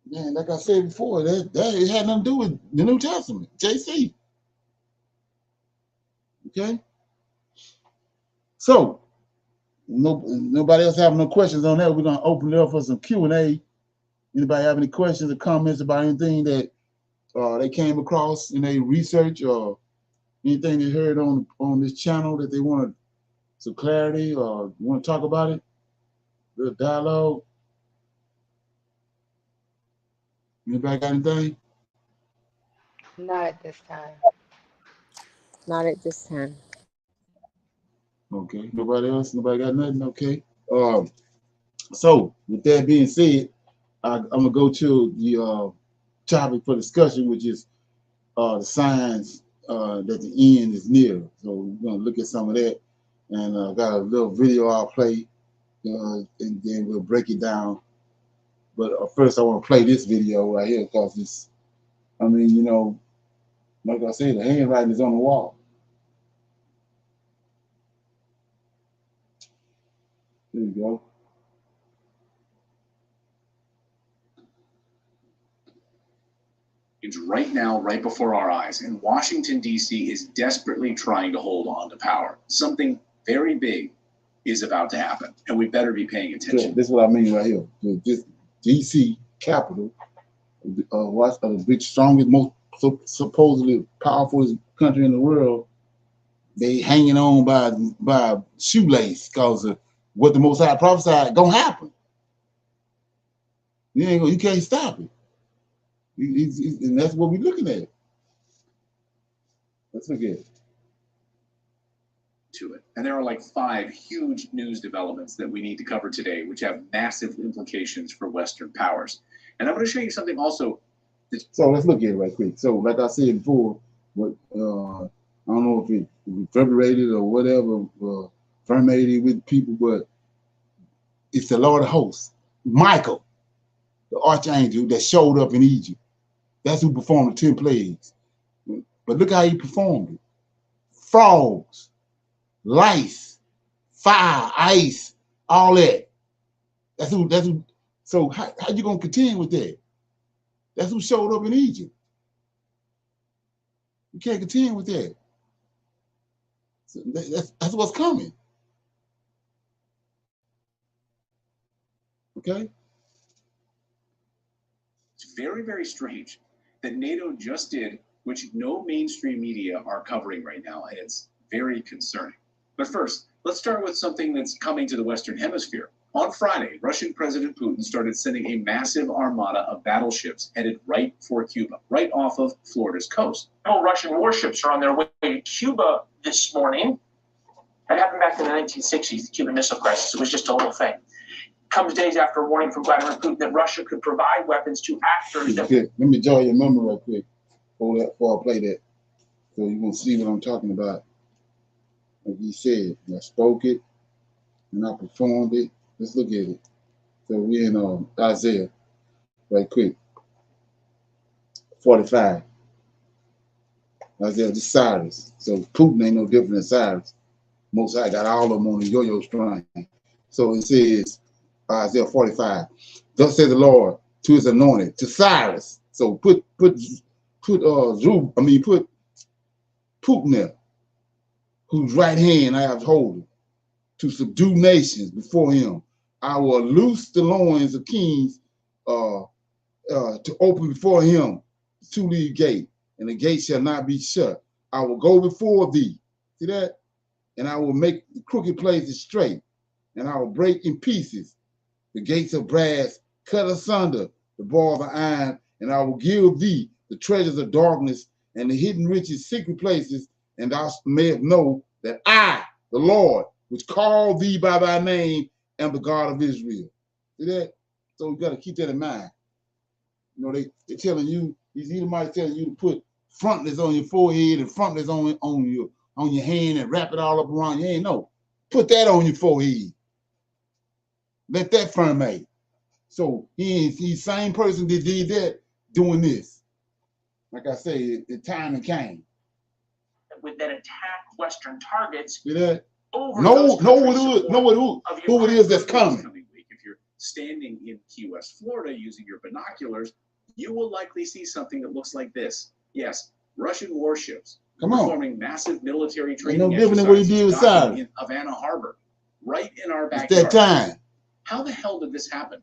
Man, like I said before, that it had nothing to do with the New Testament. JC. Okay. So nobody else have no questions on that. We're gonna open it up for some Q&A. Anybody have any questions or comments about anything that they came across in their research or anything they heard on this channel that they want some clarity or want to talk about it? The dialogue. Anybody got anything? Not at this time. Not at this time. Okay. Nobody else? Nobody got nothing? Okay. So with that being said, I'm gonna go to the topic for discussion, which is the signs that the end is near. So we're gonna look at some of that, and got a little video I'll play, and then we'll break it down. But first, I want to play this video right here because it's, I mean, you know, like I said, the handwriting is on the wall. There you go. It's right now, right before our eyes, and Washington, D.C. is desperately trying to hold on to power. Something very big is about to happen, and we better be paying attention. So this is what I mean right here. This D.C. capital, what's the big, strongest, most supposedly powerful country in the world, they hanging on by a shoelace because of what the Most High prophesied gonna happen. You can't stop it. And that's what we're looking at. Let's look at it. To it. And there are like 5 huge news developments that we need to cover today, which have massive implications for Western powers. And I'm going to show you something also. So let's look at it right quick. So like I said before, what I don't know if it reverberated or whatever, permeated with people, but it's the Lord of hosts, Michael, the archangel that showed up in Egypt. That's who performed the 10 plagues. But look how he performed it. Frogs, lice, fire, ice, all that. That's who. So how you gonna contend with that? That's who showed up in Egypt. You can't contend with that. So that's what's coming. Okay. It's very, very strange that NATO just did, which no mainstream media are covering right now, and it's very concerning. But first, let's start with something that's coming to the Western Hemisphere. On Friday, Russian President Putin started sending a massive armada of battleships headed right for Cuba, right off of Florida's coast. Russian warships are on their way to Cuba this morning. That happened back in the 1960s, the Cuban Missile Crisis. It was just a little thing. Comes days after a warning from Vladimir Putin that Russia could provide weapons to actors that... Let me jog your memory real quick before I play that, so you can see what I'm talking about. Like he said, I spoke it and I performed it. Let's look at it. So we're in Isaiah, right quick. 45. Isaiah, this Cyrus. So Putin ain't no different than Cyrus. Most High got all of them on the yo-yo string. So it says, Isaiah 45, thus says the Lord to his anointed, to Cyrus. So put Putin there, whose right hand I have holden, to subdue nations before him. I will loose the loins of kings to open before him the two-leaved gate, and the gate shall not be shut. I will go before thee. See that? And I will make the crooked places straight, and I will break in pieces the gates of brass, cut asunder the bars of iron, and I will give thee the treasures of darkness and the hidden riches, secret places, and thou mayest know that I, the Lord, which called thee by thy name, am the God of Israel. See that? So we got to keep that in mind. You know, they're telling you, these Edomites telling you to put frontlets on your forehead and frontlets on your hand and wrap it all up around your hand. No, put that on your forehead. Let that firmate. So he's the same person that did that doing this. Like I say, the time came. Would then attack Western targets. See that? Over know who it is that's coming. If you're standing in Key West, Florida, using your binoculars, you will likely see something that looks like this. Yes, Russian warships performing massive military training exercises in Havana Harbor, right in our backyard. It's that time. How the hell did this happen?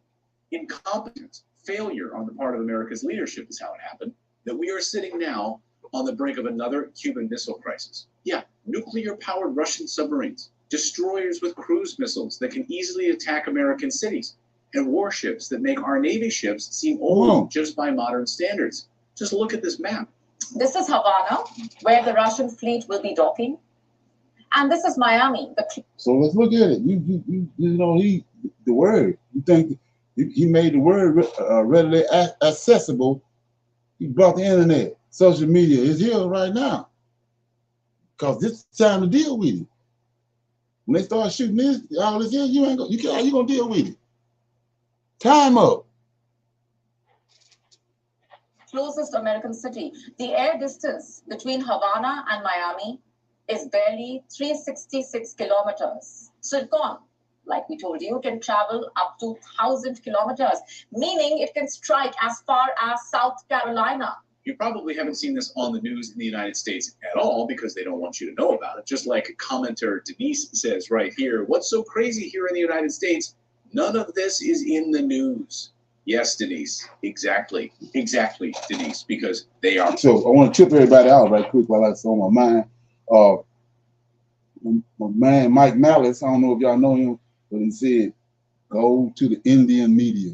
Incompetence, failure on the part of America's leadership is how it happened, that we are sitting now on the brink of another Cuban Missile Crisis. Yeah, nuclear-powered Russian submarines, destroyers with cruise missiles that can easily attack American cities, and warships that make our Navy ships seem old just by modern standards. Just look at this map. This is Havana, where the Russian fleet will be docking. And this is Miami. So let's look at it. You know, the word. You think he made the word readily accessible. He brought the internet. Social media is here right now. Because this is time to deal with it. When they start shooting this, all this here, you gonna deal with it. Time up. Closest American city. The air distance between Havana and Miami is barely 366 kilometers. Silicon, like we told you, can travel up to 1,000 kilometers, meaning it can strike as far as South Carolina. You probably haven't seen this on the news in the United States at all because they don't want you to know about it. Just like commenter Denise says right here, what's so crazy here in the United States? None of this is in the news. Yes, Denise, exactly, Denise, because they are. So I want to tip everybody out right quick while that's on my mind. My man Mike Malice, I don't know if y'all know him, but he said, go to the Indian media.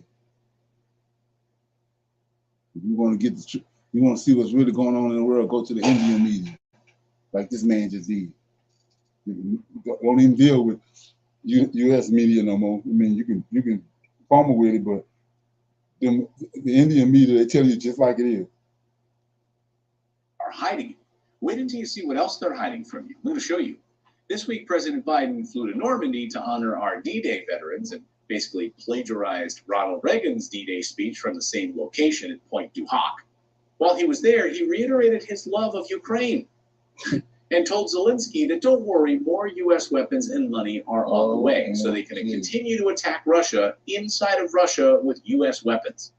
If you want to get you want to see what's really going on in the world, go to the Indian media, like this man just did. Don't even deal with U.S. media no more. I mean, you can fumble with it, but the Indian media, they tell you just like it is. Are hiding it. Wait until you see what else they're hiding from you. I'm going to show you. This week, President Biden flew to Normandy to honor our D-Day veterans and basically plagiarized Ronald Reagan's D-Day speech from the same location at Point du Hoc. While he was there, he reiterated his love of Ukraine and told Zelensky that don't worry, more U.S. weapons and money are on the way, so they can continue to attack Russia inside of Russia with U.S. weapons.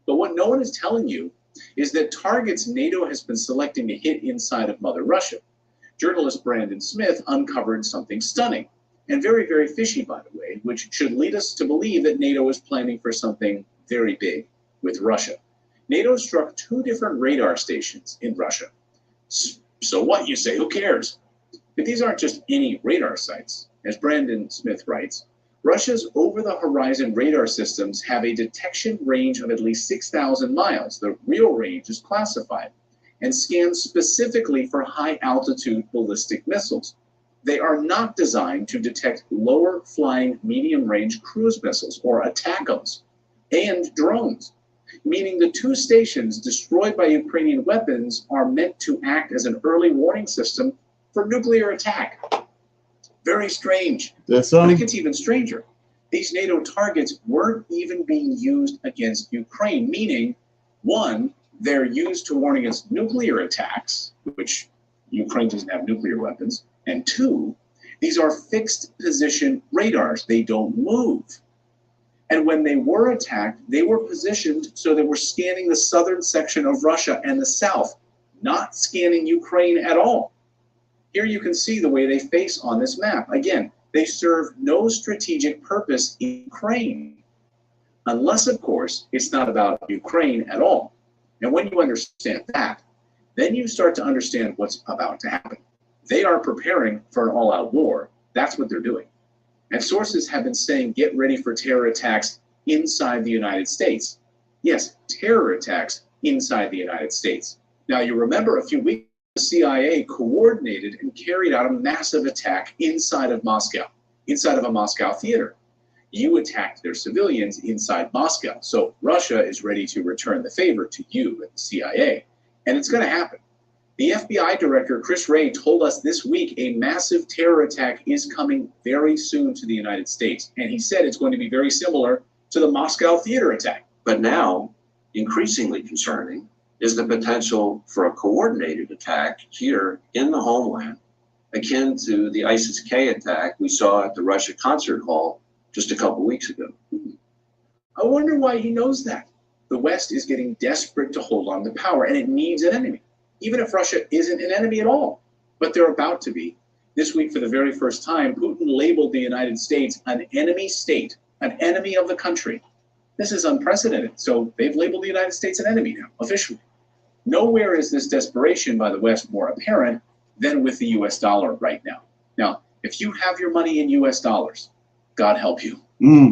But what no one is telling you is that targets NATO has been selecting to hit inside of Mother Russia. Journalist Brandon Smith uncovered something stunning, and very, very fishy, by the way, which should lead us to believe that NATO is planning for something very big with Russia. NATO struck 2 different radar stations in Russia. So what, you say, who cares? But these aren't just any radar sites. As Brandon Smith writes, Russia's over-the-horizon radar systems have a detection range of at least 6,000 miles. The real range is classified and scan specifically for high-altitude ballistic missiles. They are not designed to detect lower-flying medium-range cruise missiles or ATACMS and drones, meaning the 2 stations destroyed by Ukrainian weapons are meant to act as an early warning system for nuclear attack. Very strange. Yes, but it gets even stranger. These NATO targets weren't even being used against Ukraine, meaning, 1, they're used to warn against nuclear attacks, which Ukraine doesn't have nuclear weapons, and 2, These are fixed position radars. They don't move. And when they were attacked, they were positioned so they were scanning the southern section of Russia and the south, not scanning Ukraine at all. Here you can see the way they face on this map. Again, they serve no strategic purpose in Ukraine, unless, of course, it's not about Ukraine at all. And when you understand that, then you start to understand what's about to happen. They are preparing for an all-out war. That's what they're doing. And sources have been saying, get ready for terror attacks inside the United States. Yes, terror attacks inside the United States. Now, you remember a few weeks ago, the CIA coordinated and carried out a massive attack inside of Moscow, inside of a Moscow theater. You attacked their civilians inside Moscow. So Russia is ready to return the favor to you and the CIA. And it's going to happen. The FBI director, Chris Wray, told us this week a massive terror attack is coming very soon to the United States. And he said it's going to be very similar to the Moscow theater attack. But now, increasingly concerning, is the potential for a coordinated attack here in the homeland, akin to the ISIS-K attack we saw at the Russia concert hall just a couple weeks ago. I wonder why he knows that. The West is getting desperate to hold on to power, and it needs an enemy, even if Russia isn't an enemy at all. But they're about to be. This week, for the very first time, Putin labeled the United States an enemy state, an enemy of the country. This is unprecedented. So they've labeled the United States an enemy now, officially. Nowhere is this desperation by the West more apparent than with the US dollar right now. Now, if you have your money in US dollars, God help you.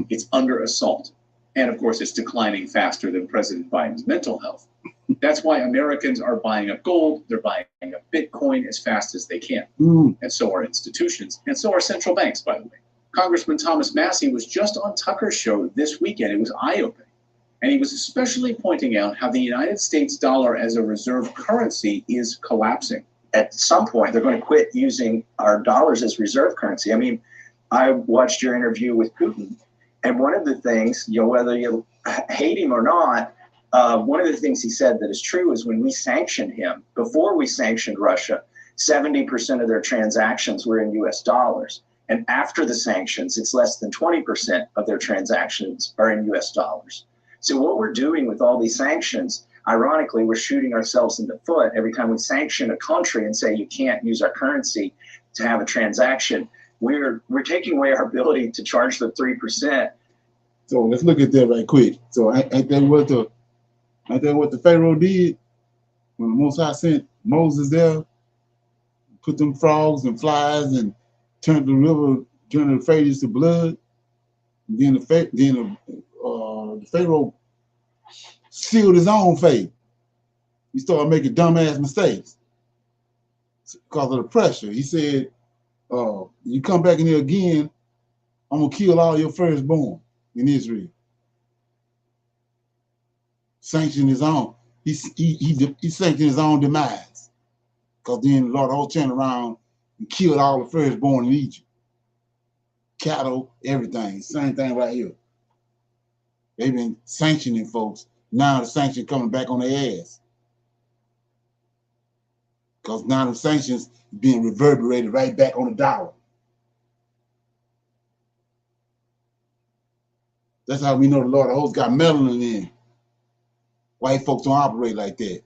It's under assault. And of course, it's declining faster than President Biden's mental health. That's why Americans are buying up gold, they're buying up Bitcoin as fast as they can. And so are institutions, and so are central banks, by the way. Congressman Thomas Massey was just on Tucker's show this weekend. It was eye-opening. And he was especially pointing out how the United States dollar as a reserve currency is collapsing. At some point, they're going to quit using our dollars as reserve currency. I mean, I watched your interview with Putin, and one of the things, whether you hate him or not, one of the things he said that is true is when we sanctioned him, before we sanctioned Russia, 70% of their transactions were in US dollars. And after the sanctions, it's less than 20% of their transactions are in US dollars. So what we're doing with all these sanctions, ironically, we're shooting ourselves in the foot every time we sanction a country and say you can't use our currency to have a transaction. We're taking away our ability to charge the 3%. So let's look at that right quick. So ain't that what the Pharaoh did when the Most High sent Moses there, put them frogs and flies and turned the Euphrates to blood. And then the Pharaoh sealed his own fate. He started making dumbass mistakes because of the pressure. He said, you come back in here again, I'm gonna kill all your firstborn in Israel. Sanctioned his own. He sanctioned his own demise. Because then the Lord all turned around and killed all the firstborn in Egypt. Cattle, everything. Same thing right here. They've been sanctioning folks. Now the sanction coming back on their ass. Because now the sanctions being reverberated right back on the dollar. That's how we know the Lord of hosts got melanin in. White folks don't operate like that.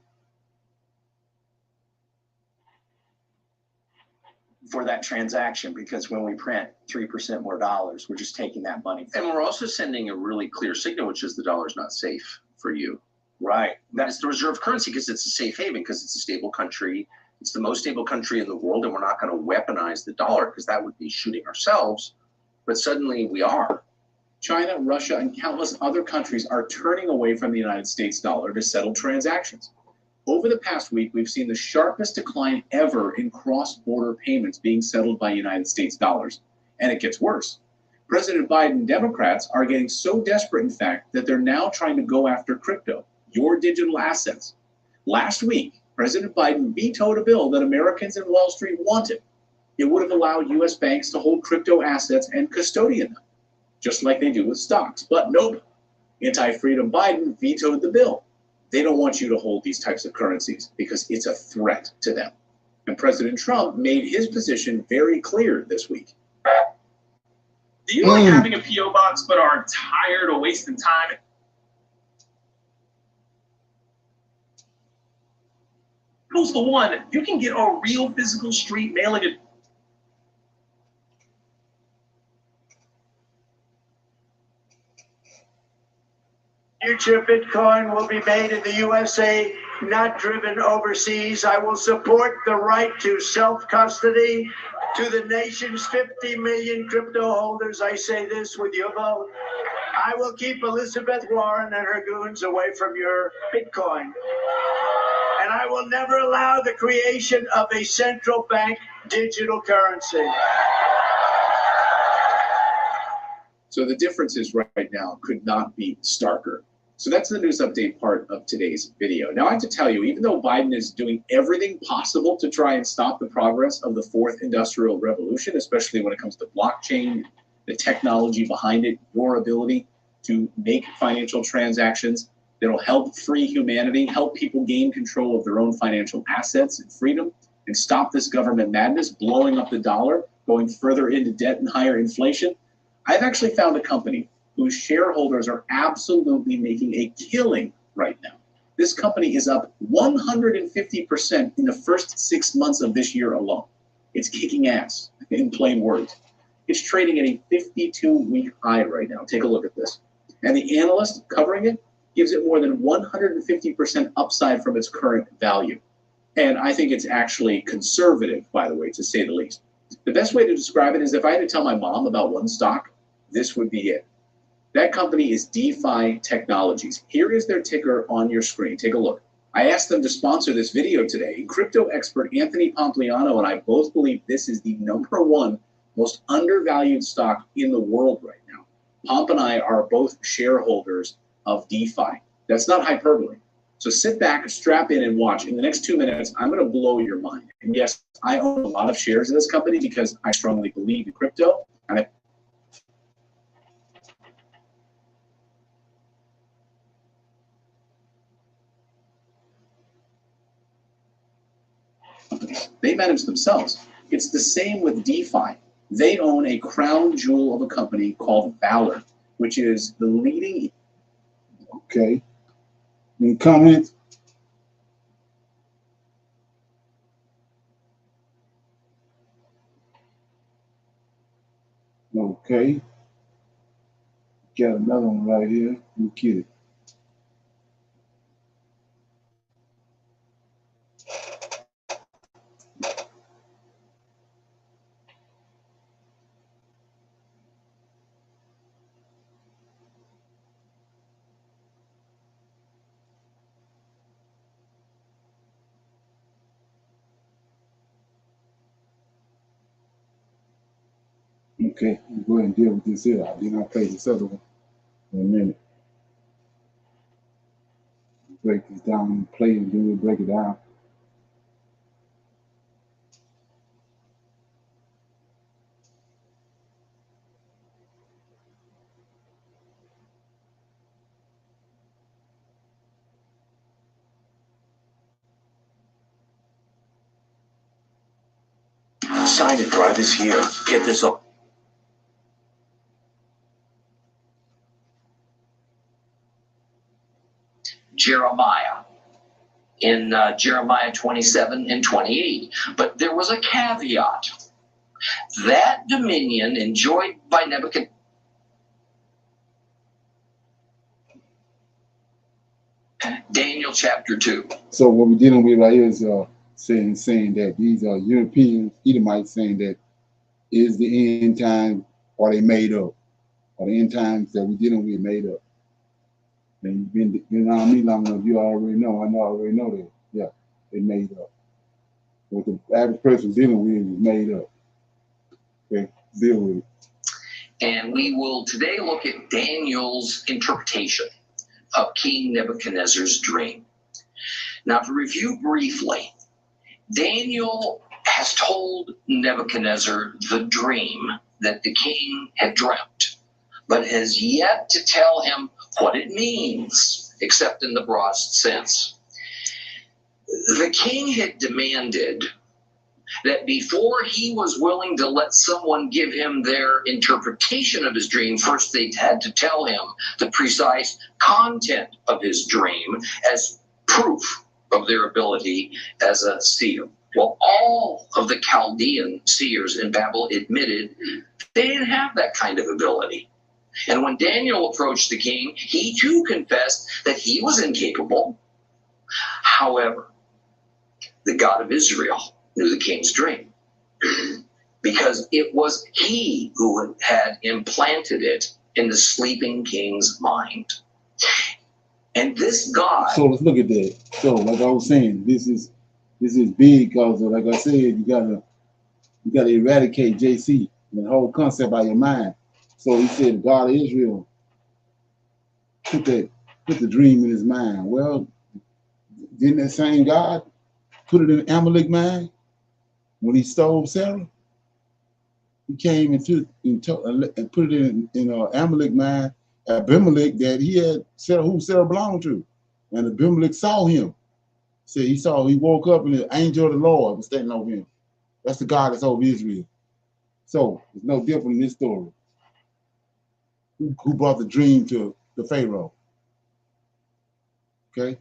For that transaction, because when we print 3% more dollars, we're just taking that money. And we're also sending a really clear signal, which is the dollar's not safe for you. Right. That's the reserve currency because it's a safe haven, because it's a stable country. It's the most stable country in the world, and we're not going to weaponize the dollar because that would be shooting ourselves. But suddenly we are. China, Russia, and countless other countries are turning away from the United States dollar to settle transactions. Over the past week, we've seen the sharpest decline ever in cross-border payments being settled by United States dollars. And it gets worse. President Biden and Democrats are getting so desperate, in fact, that they're now trying to go after crypto, your digital assets. Last week, President Biden vetoed a bill that Americans in Wall Street wanted. It would have allowed U.S. banks to hold crypto assets and custodian them, just like they do with stocks. But nope, anti-freedom Biden vetoed the bill. They don't want you to hold these types of currencies because it's a threat to them. And President Trump made his position very clear this week. Do you like having a P.O. box but are tired of wasting time? Who's the one? You can get a real physical street mailing it. Future Bitcoin will be made in the USA, not driven overseas. I will support the right to self-custody to the nation's 50 million crypto holders. I say this with your vote. I will keep Elizabeth Warren and her goons away from your Bitcoin. And I will never allow the creation of a central bank digital currency. So the differences right now could not be starker. So that's the news update part of today's video. Now I have to tell you, even though Biden is doing everything possible to try and stop the progress of the fourth industrial revolution, especially when it comes to blockchain, the technology behind it, your ability to make financial transactions that'll help free humanity, help people gain control of their own financial assets and freedom, and stop this government madness, blowing up the dollar, going further into debt and higher inflation. I've actually found a company whose shareholders are absolutely making a killing right now. This company is up 150% in the first 6 months of this year alone. It's kicking ass, in plain words. It's trading at a 52-week high right now. Take a look at this. And the analyst covering it gives it more than 150% upside from its current value. And I think it's actually conservative, by the way, to say the least. The best way to describe it is if I had to tell my mom about one stock, this would be it. That company is DeFi Technologies. Here is their ticker on your screen. Take a look. I asked them to sponsor this video today. Crypto expert Anthony Pompliano and I both believe this is the #1 most undervalued stock in the world right now. Pomp and I are both shareholders of DeFi. That's not hyperbole. So sit back, strap in, and watch. In the next 2 minutes, I'm going to blow your mind. And yes, I own a lot of shares in this company because I strongly believe in crypto. And they manage themselves. It's the same with DeFi. They own a crown jewel of a company called Valor, which is the leading. Okay. Any comments? Okay. Got another one right here. You get it. Okay, we'll go ahead and deal with this here. Then I'll play this other one in a minute. Break this down and play and then we'll break it down. Sign and drive is here. Get this up. Jeremiah in Jeremiah 27 and 28. But there was a caveat. That dominion enjoyed by Nebuchadnezzar. Daniel chapter 2. So what we're dealing with right here is saying that these are European Edomites saying that is the end time, or they made up, or the end times that we're dealing with made up. And you've been on me long enough, you already know. I already know that. Yeah, they made up. What the average person dealing with is made up. Okay, deal with it. And we will today look at Daniel's interpretation of King Nebuchadnezzar's dream. Now, to review briefly, Daniel has told Nebuchadnezzar the dream that the king had dreamt, but has yet to tell him what it means, except in the broadest sense. The king had demanded that before he was willing to let someone give him their interpretation of his dream, first they had to tell him the precise content of his dream as proof of their ability as a seer. Well, all of the Chaldean seers in Babel admitted they didn't have that kind of ability. And when Daniel approached the king, he too confessed that he was incapable. However, the God of Israel knew the king's dream because it was he who had implanted it in the sleeping king's mind. And this God. So let's look at that. So, like I was saying, this is big because, like I said, you gotta eradicate JC, the whole concept out of your mind. So he said, the God of Israel put the dream in his mind. Well, didn't that same God put it in Amalek's mind when he stole Sarah? He came and put it in Amalek's mind, Abimelech, that he had Sarah, who Sarah belonged to. And Abimelech saw him. Said he woke up and the angel of the Lord was standing over him. That's the God that's over Israel. So it's no different in this story. Who brought the dream to the Pharaoh? Okay.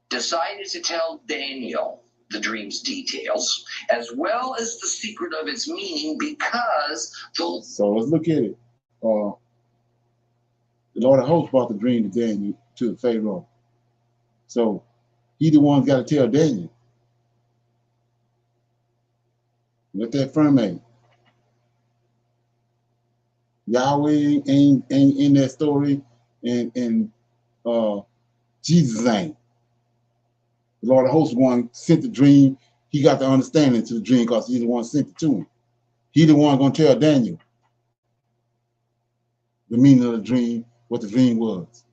Decided to tell Daniel the dream's details, as well as the secret of its meaning, because the... So let's look at it. The Lord of hosts brought the dream to Daniel, to the Pharaoh. So he the one's got to tell Daniel. Let that firmate. Yahweh ain't in that story, and Jesus ain't. The Lord of hosts one sent the dream. He got the understanding to the dream because he's the one sent it to him. He the one gonna tell Daniel the meaning of the dream, what the dream was.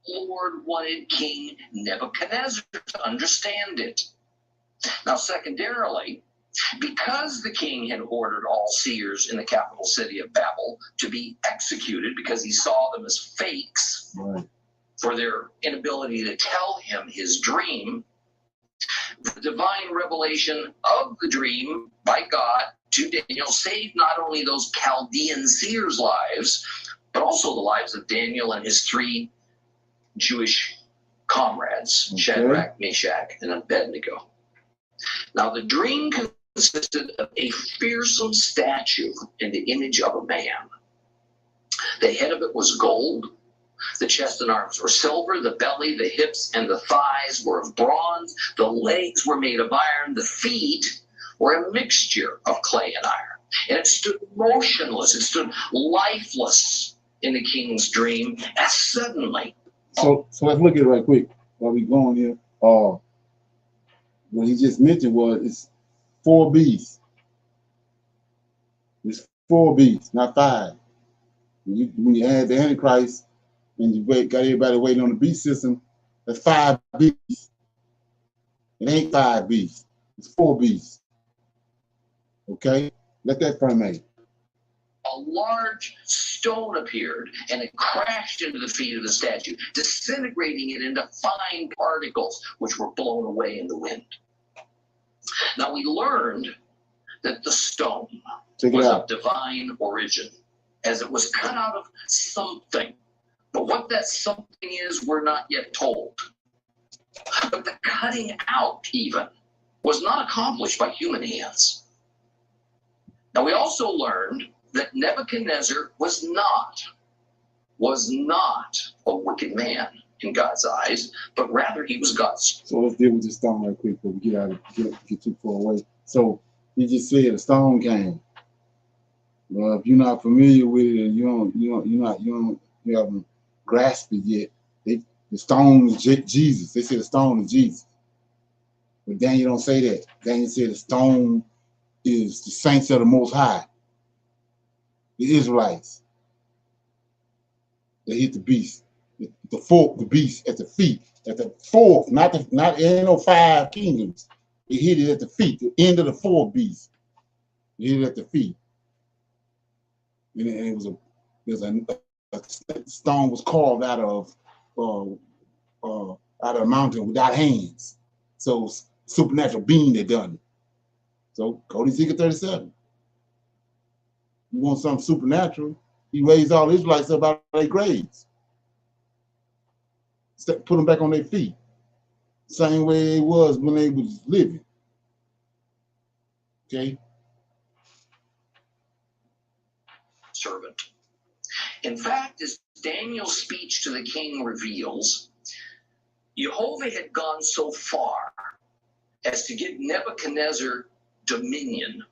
Lord wanted King Nebuchadnezzar to understand it. Now, secondarily, because the king had ordered all seers in the capital city of Babel to be executed because he saw them as fakes, right, for their inability to tell him his dream, the divine revelation of the dream by God to Daniel saved not only those Chaldean seers' lives, but also the lives of Daniel and his 3 Jewish comrades, okay. Shadrach, Meshach, and Abednego. Now, the dream consisted of a fearsome statue in the image of a man. The head of it was gold. The chest and arms were silver. The belly, the hips, and the thighs were of bronze. The legs were made of iron. The feet were a mixture of clay and iron. And it stood motionless. It stood lifeless in the king's dream as suddenly. So let's look at it right quick while we going here. What he just mentioned was it's 4 beasts. It's 4 beasts, not 5. When you add the Antichrist and you got everybody waiting on the beast system, that's 5 beasts. It ain't 5 beasts. It's 4 beasts. Okay? Let that permeate. A large stone appeared and it crashed into the feet of the statue, disintegrating it into fine particles, which were blown away in the wind. Now we learned that the stone was of divine origin, as it was cut out of something. But what that something is, we're not yet told. But the cutting out, even, was not accomplished by human hands. Now we also learned that Nebuchadnezzar was not a wicked man in God's eyes, but rather he was God's. So let's deal with this stone right quick before we get too far away. So he just said a stone came. Well, if you're not familiar with it and you haven't grasped it yet, the stone is Jesus. They say the stone is Jesus. But Daniel don't say that. Daniel said the stone is the saints of the Most High. The Israelites. They hit the beast. The beast at the feet. At the 4th, not ain't no 5 kingdoms. They hit it at the feet, the end of the 4th beast. They hit it at the feet. And it was a stone was carved out of a mountain without hands. So supernatural being that done it. So go to Ezekiel 37. You want something supernatural? He raised all the Israelites up out of their graves. Put them back on their feet. Same way it was when they was living. Okay? Servant. In fact, as Daniel's speech to the king reveals, Jehovah had gone so far as to give Nebuchadnezzar dominion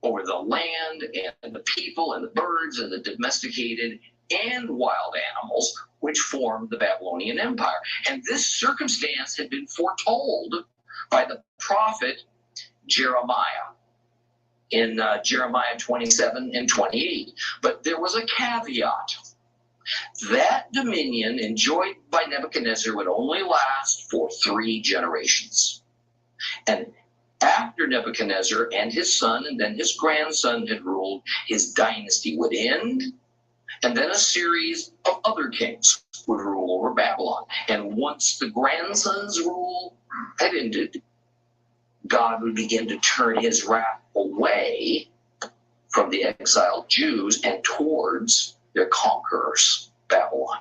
over the land and the people and the birds and the domesticated and wild animals which formed the Babylonian Empire. And this circumstance had been foretold by the prophet Jeremiah in Jeremiah 27 and 28. But there was a caveat. That dominion enjoyed by Nebuchadnezzar would only last for 3 generations. And after Nebuchadnezzar and his son and then his grandson had ruled, his dynasty would end, and then a series of other kings would rule over Babylon. And once the grandson's rule had ended, God would begin to turn his wrath away from the exiled Jews and towards their conquerors, Babylon.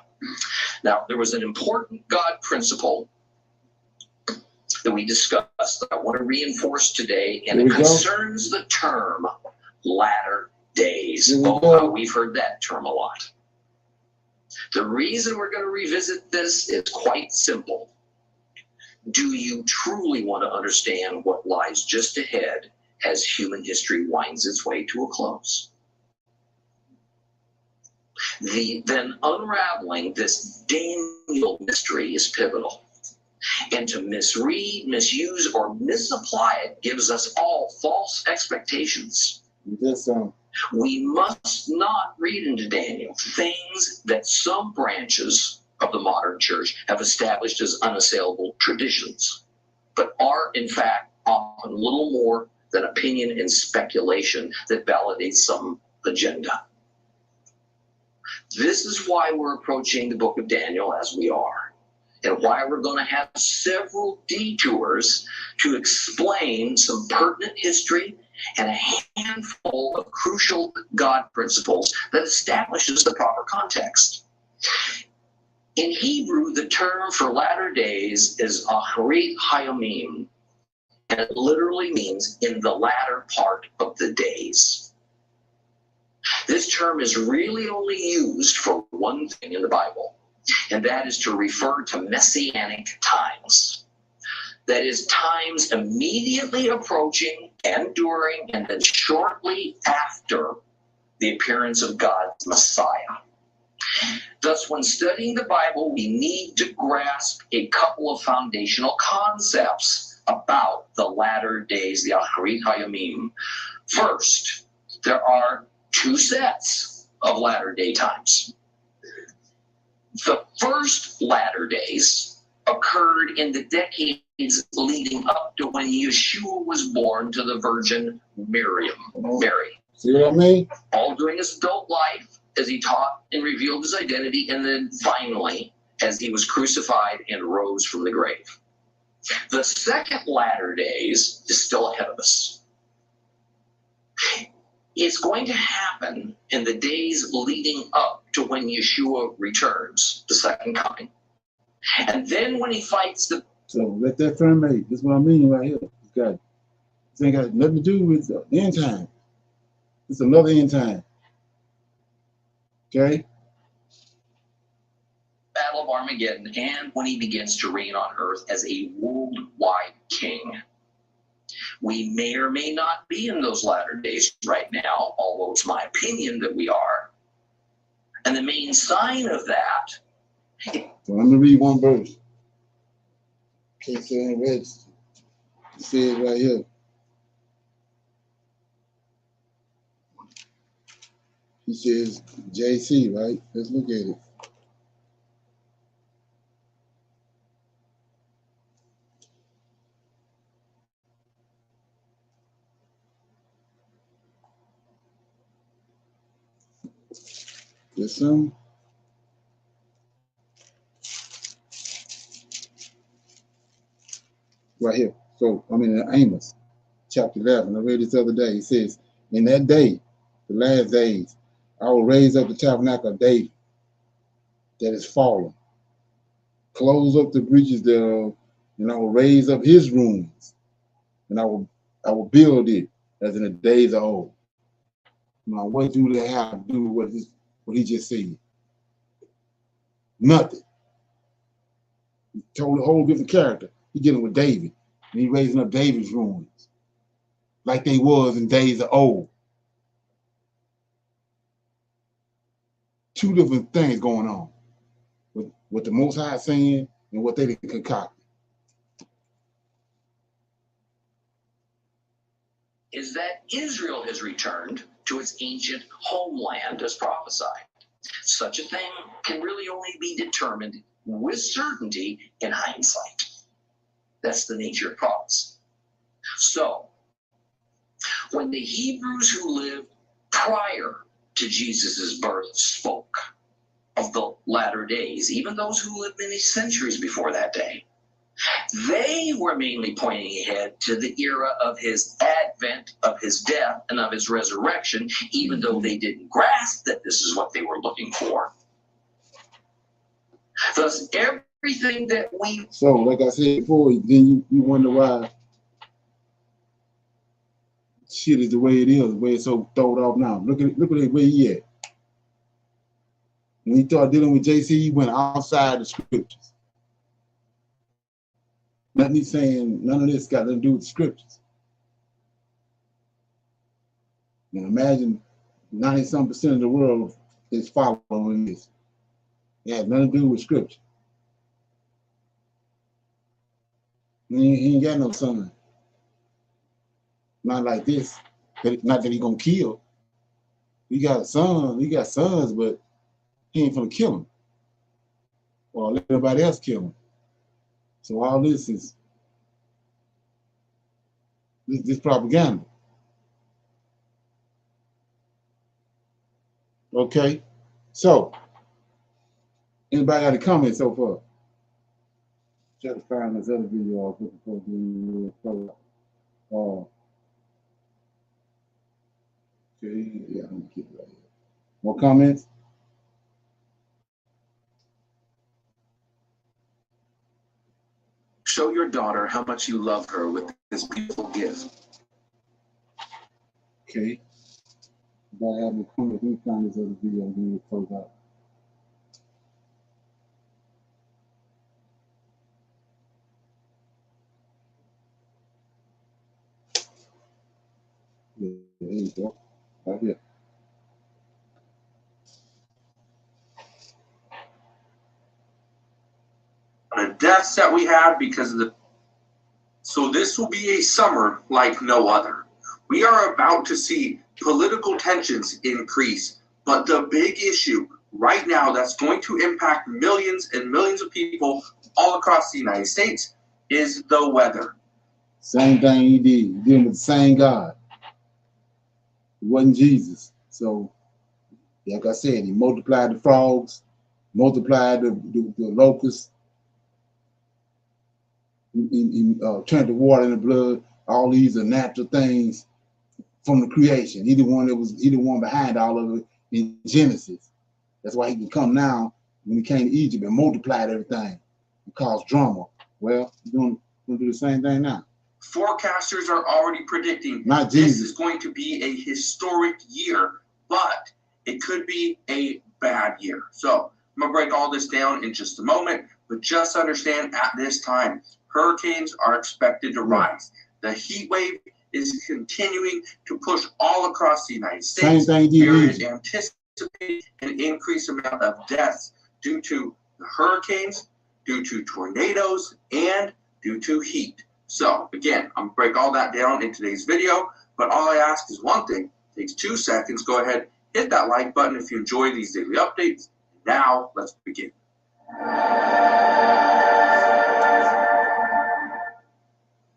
Now, there was an important God principle that we discussed that I want to reinforce today, and it concerns the term latter days. We've heard that term a lot. The reason we're going to revisit this is quite simple. Do you truly want to understand what lies just ahead as human history winds its way to a close? Then unraveling this Daniel mystery is pivotal. And to misread, misuse, or misapply it gives us all false expectations. We must not read into Daniel things that some branches of the modern church have established as unassailable traditions, but are in fact often little more than opinion and speculation that validates some agenda. This is why we're approaching the book of Daniel as we are, and why we're going to have several detours to explain some pertinent history and a handful of crucial God principles that establishes the proper context. In Hebrew, the term for latter days is Acharit Hayomim, and it literally means in the latter part of the days. This term is really only used for one thing in the Bible, and that is to refer to messianic times. That is, times immediately approaching and during and then shortly after the appearance of God's Messiah. Thus, when studying the Bible, we need to grasp a couple of foundational concepts about the latter days, the Acharit Hayomim. First, there are 2 sets of latter day times. The first latter days occurred in the decades leading up to when Yeshua was born to the Virgin Mary. See what I mean? All during his adult life, as he taught and revealed his identity, and then finally, as he was crucified and rose from the grave. The second latter days is still ahead of us. It's going to happen in the days leading up to when Yeshua returns, the second coming. And then when he fights the... So let that terminate. That's what I mean right here. This ain't got nothing to do with the end time. It's another end time. Okay? Battle of Armageddon, and when he begins to reign on earth as a worldwide king. We may or may not be in those latter days right now, although it's my opinion that we are. And the main sign of that... So let me read one verse. In case you ain't read, it says right here. He says JC, right? Let's look at it. There's some. right here. So I'm in Amos chapter 11. I read this the other day. It says, in that day, the last days, I will raise up the tabernacle of David that is fallen, close up the breaches thereof, and I will raise up his ruins, and I will build it as in the days of old. Now, what do they have to do with what he just said? Nothing. He told a whole different character. He getting with David, and he raising up David's ruins, like they was in days of old. Two different things going on with what the Most High saying and what they concocted. Is that Israel has returned to its ancient homeland as prophesied. Such a thing can really only be determined with certainty in hindsight. That's the nature of prophecy. So, when the Hebrews who lived prior to Jesus' birth spoke of the latter days, even those who lived many centuries before that day, they were mainly pointing ahead to the era of his advent, of his death, and of his resurrection, even though they didn't grasp that this is what they were looking for. Thus, everything that we... So, like I said before, then you wonder why shit is the way it is, the way it's so thrown off now. Look at where he at. When he started dealing with JC, he went outside the scriptures. Nothing he's saying, none of this got nothing to do with the scriptures. And imagine 90-some% of the world is following this. It has nothing to do with scripture. He ain't got no son. Not like this. Not that he gonna kill. He got a son, he got sons, but he ain't gonna kill him. Or let everybody else kill him. So all this is this propaganda. Okay? So, anybody got a comment so far? Try to find this other video I'll put before the okay, yeah, I'm gonna keep it right here. More comments? Show your daughter how much you love her with this beautiful gift. Okay. If I have a comment, we find this other video and then we'll close out. Yeah, there you go. Right here. The deaths that we have because of the... So this will be a summer like no other. We are about to see political tensions increase, but the big issue right now that's going to impact millions and millions of people all across the United States is the weather. Same thing he did. He did with the same God. It wasn't Jesus. So, like I said, he multiplied the frogs, multiplied the locusts, he turned the water into blood. All these are natural things from the creation. He the one behind all of it in Genesis. That's why he can come now when he came to Egypt and multiplied everything and caused drama. Well, he's going to do the same thing now. Forecasters are already predicting Not this Jesus. is going to be a historic year, but it could be a bad year. So I'm going to break all this down in just a moment, but just understand at this time, hurricanes are expected to rise. The heat wave is continuing to push all across the United States. Same thing There he is did. anticipated an increased amount of deaths due to the hurricanes, due to tornadoes, and due to heat. So again, I'm gonna break all that down in today's video, but all I ask is one thing. It takes 2 seconds. Go ahead, hit that like button if you enjoy these daily updates. Now let's begin.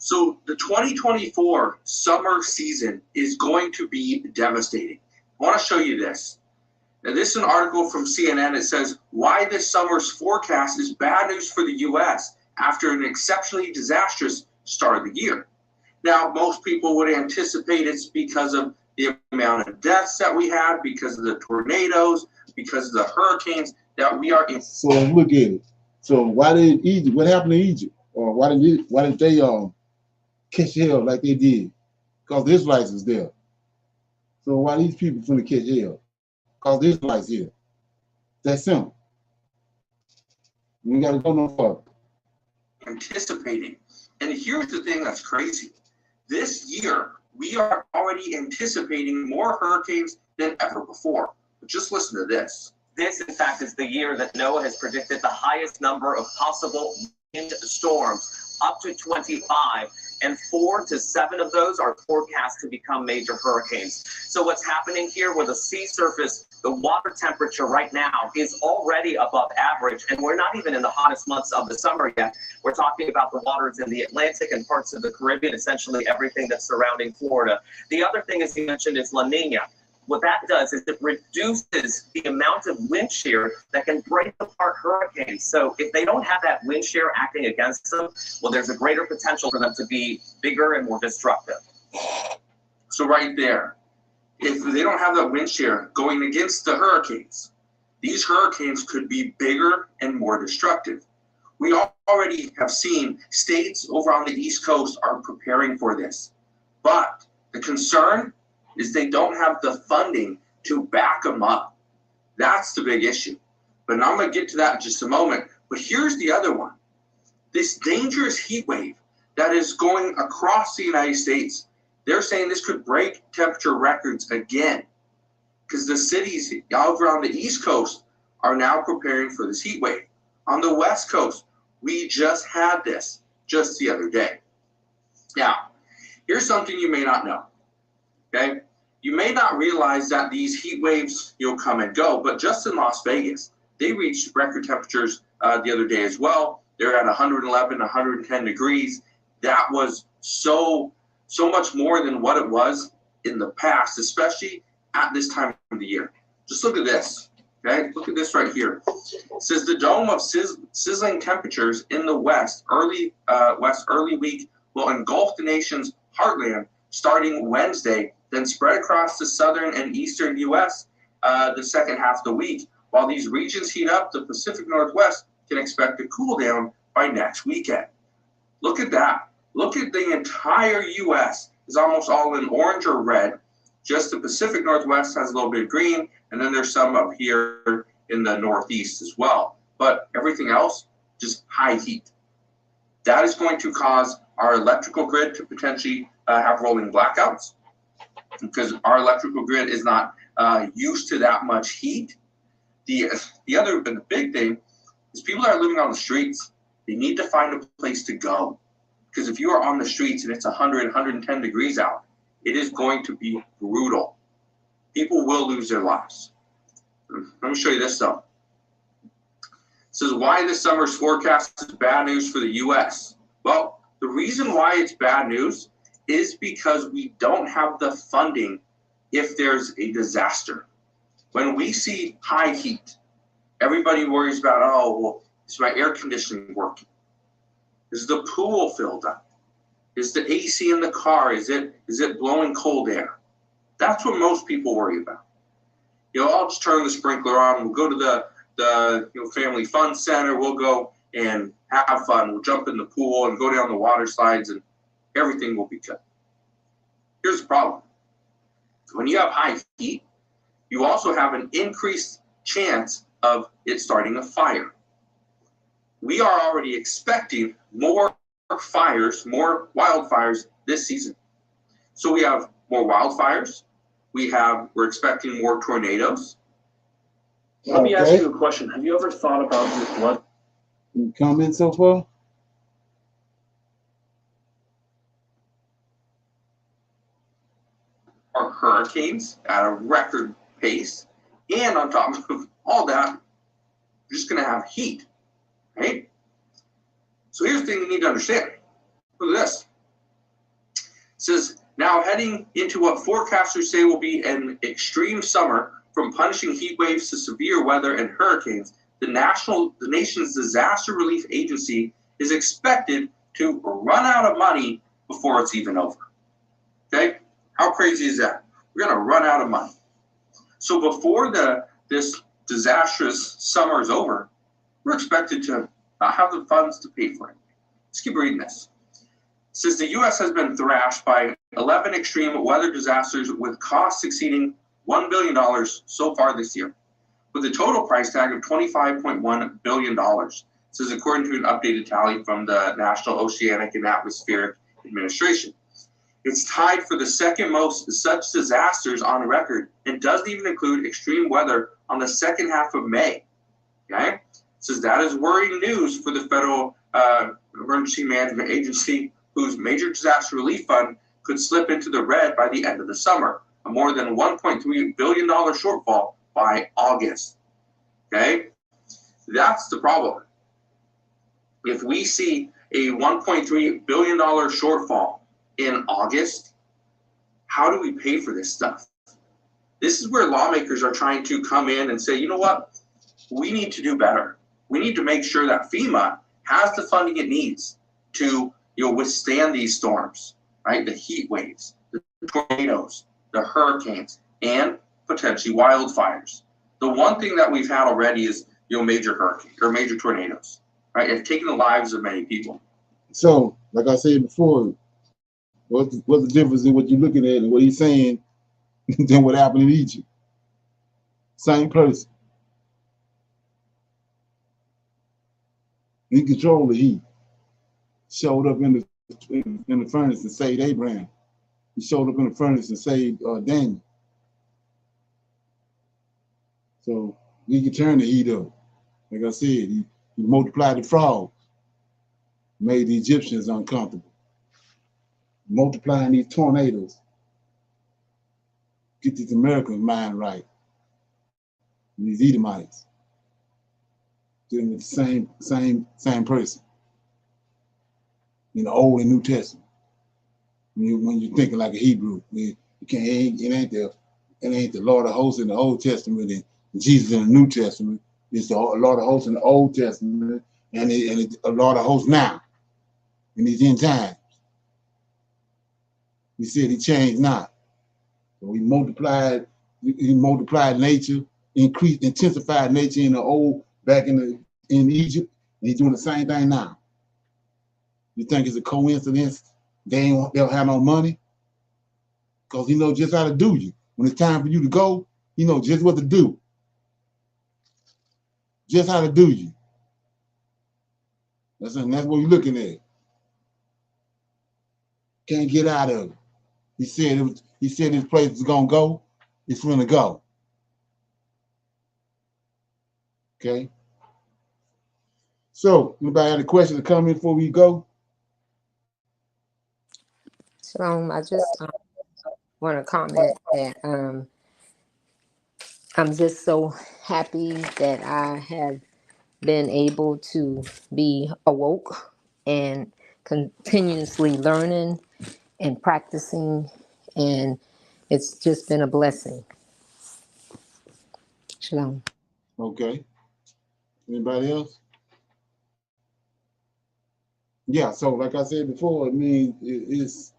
So the 2024 summer season is going to be devastating. I want to show you this. Now, this is an article from CNN. It says, why this summer's forecast is bad news for the U.S. after an exceptionally disastrous start of the year. Now, most people would anticipate it's because of the amount of deaths that we had, because of the tornadoes, because of the hurricanes that we are in. So look at it. So why did Egypt? What happened to Egypt? Or why did they catch hell like they did? Because the Israelites is there. So why these people finna catch hell? Because the Israelites here. That's simple. We gotta go no further. Anticipating. And here's the thing that's crazy. This year, we are already anticipating more hurricanes than ever before. But just listen to this. This, in fact, is the year that NOAA has predicted the highest number of possible wind storms, up to 25, and 4 to 7 of those are forecast to become major hurricanes. So what's happening here with the sea surface, the water temperature right now is already above average, and we're not even in the hottest months of the summer yet. We're talking about the waters in the Atlantic and parts of the Caribbean, essentially everything that's surrounding Florida. The other thing, as you mentioned, is La Nina. What that does is it reduces the amount of wind shear that can break apart hurricanes. So if they don't have that wind shear acting against them, well, there's a greater potential for them to be bigger and more destructive. So right there, if they don't have that wind shear going against the hurricanes, these hurricanes could be bigger and more destructive. We already have seen states over on the East Coast are preparing for this. But the concern is they don't have the funding to back them up. That's the big issue. But I'm going to get to that in just a moment. But here's the other one. This dangerous heat wave that is going across the United States, they're saying this could break temperature records again, because the cities over on the East Coast are now preparing for this heat wave. On the West Coast, we just had this just the other day. Now, here's something you may not know. Okay, you may not realize that these heat waves, come and go, but just in Las Vegas, they reached record temperatures the other day as well. They're at 111, 110 degrees. That was so much more than what it was in the past, especially at this time of the year. Just look at this. Okay, look at this right here. It says the dome of sizzling temperatures in the West early week will engulf the nation's heartland starting Wednesday, then spread across the southern and eastern U.S. The second half of the week. While these regions heat up, the Pacific Northwest can expect a cool down by next weekend. Look at that. Look at the entire U.S. is almost all in orange or red. Just the Pacific Northwest has a little bit of green, and then there's some up here in the Northeast as well. But everything else, just high heat. That is going to cause our electrical grid to potentially have rolling blackouts, because our electrical grid is not used to that much heat. The big thing is people that are living on the streets, they need to find a place to go. Because if you are on the streets and it's 100, 110 degrees out, it is going to be brutal. People will lose their lives. Let me show you this though. It says why this summer's forecast is bad news for the U.S. Well, the reason why it's bad news is because we don't have the funding if there's a disaster. When we see high heat, everybody worries about, oh, well, is my air conditioning working? Is the pool filled up? Is the AC in the car, is it blowing cold air? That's what most people worry about. I'll just turn the sprinkler on, we'll go to the family fun center, we'll go and have fun, we'll jump in the pool and go down the water slides and everything will be good. Here's the problem. When you have high heat, you also have an increased chance of it starting a fire. We are already expecting more fires, more wildfires this season. So we have more wildfires. We're expecting more tornadoes. Let me ask you a question. Have you ever thought about this blood? Any comments so far? Are hurricanes at a record pace, and on top of all that, you're just going to have heat, right? So here's the thing you need to understand. Look at this. It says, now heading into what forecasters say will be an extreme summer, from punishing heat waves to severe weather and hurricanes, the nation's disaster relief agency is expected to run out of money before it's even over. Okay? How crazy is that? We're going to run out of money. So before this disastrous summer is over, we're expected to not have the funds to pay for it. Let's keep reading this. It says the U.S. has been thrashed by 11 extreme weather disasters with costs exceeding $1 billion so far this year, with a total price tag of $25.1 billion. This is according to an updated tally from the National Oceanic and Atmospheric Administration. It's tied for the second most such disasters on record and doesn't even include extreme weather on the second half of May. Okay? It says that is worrying news for the Federal Emergency Management Agency, whose major disaster relief fund could slip into the red by the end of the summer, a more than $1.3 billion shortfall by August. Okay? That's the problem. If we see a $1.3 billion shortfall in August, how do we pay for this stuff? This is where lawmakers are trying to come in and say, you know what? We need to do better. We need to make sure that FEMA has the funding it needs to withstand these storms, right? The heat waves, the tornadoes, the hurricanes, and potentially wildfires. The one thing that we've had already is major hurricanes or major tornadoes, right? It's taken the lives of many people. So, like I said before, what's the difference in what you're looking at and what he's saying than what happened in Egypt? Same person. He controlled the heat. Showed up in the furnace and saved Abraham. He showed up in the furnace and saved Daniel. So he could turn the heat up. Like I said, he multiplied the frogs, made the Egyptians uncomfortable. Multiplying these tornadoes, get these Americans' mind right. And these Edomites, dealing with the same person in the Old and New Testament. When you're thinking like a Hebrew, it ain't the Lord of hosts in the Old Testament and Jesus in the New Testament. It's the Lord of hosts in the Old Testament and it's a Lord of hosts now in these end times. He said he changed not. So he multiplied nature, intensified nature in the old, back in Egypt, and he's doing the same thing now. You think it's a coincidence they'll have no money? Because he knows just how to do you. When it's time for you to go, he knows just what to do. Just how to do you. That's what you're looking at. Can't get out of it. He said this place is gonna go, it's gonna go. Okay. So, anybody have a question to come in before we go? Shalom, I just want to comment that I'm just so happy that I have been able to be awoke and continuously learning and practicing, and it's just been a blessing. Shalom. Okay. Anybody else? Yeah, so like I said before, I mean, it's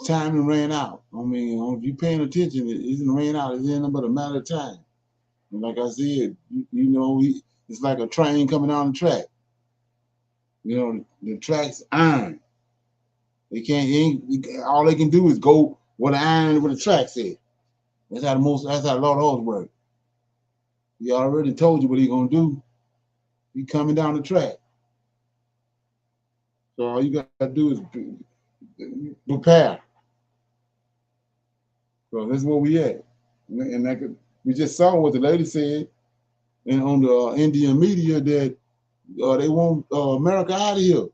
time ran out. I mean, if you're paying attention, it ran out. It's in but a matter of time. And like I said, it's like a train coming down the track. The track's iron. All they can do is go where the track said. That's how the Lord of hosts work. He already told you what he's gonna do. He's coming down the track. So all you gotta do is prepare. So that's where we at. And we just saw what the lady said on the Indian media that they want America out of here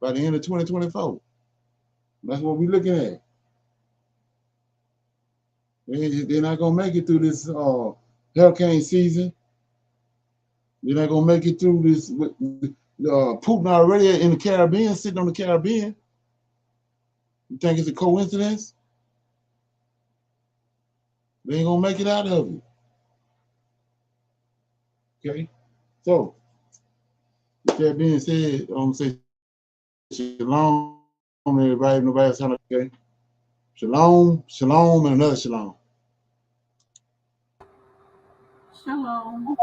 by the end of 2024. That's what we're looking at. They're not gonna make it through this hurricane season. They're not gonna make it through this. Putin already in the Caribbean, sitting on the Caribbean. You think it's a coincidence? They ain't gonna make it out of it. Okay, so with that being said, I'm gonna say shalom, everybody. Nobody else sound okay? Shalom, shalom, and another shalom. Shalom.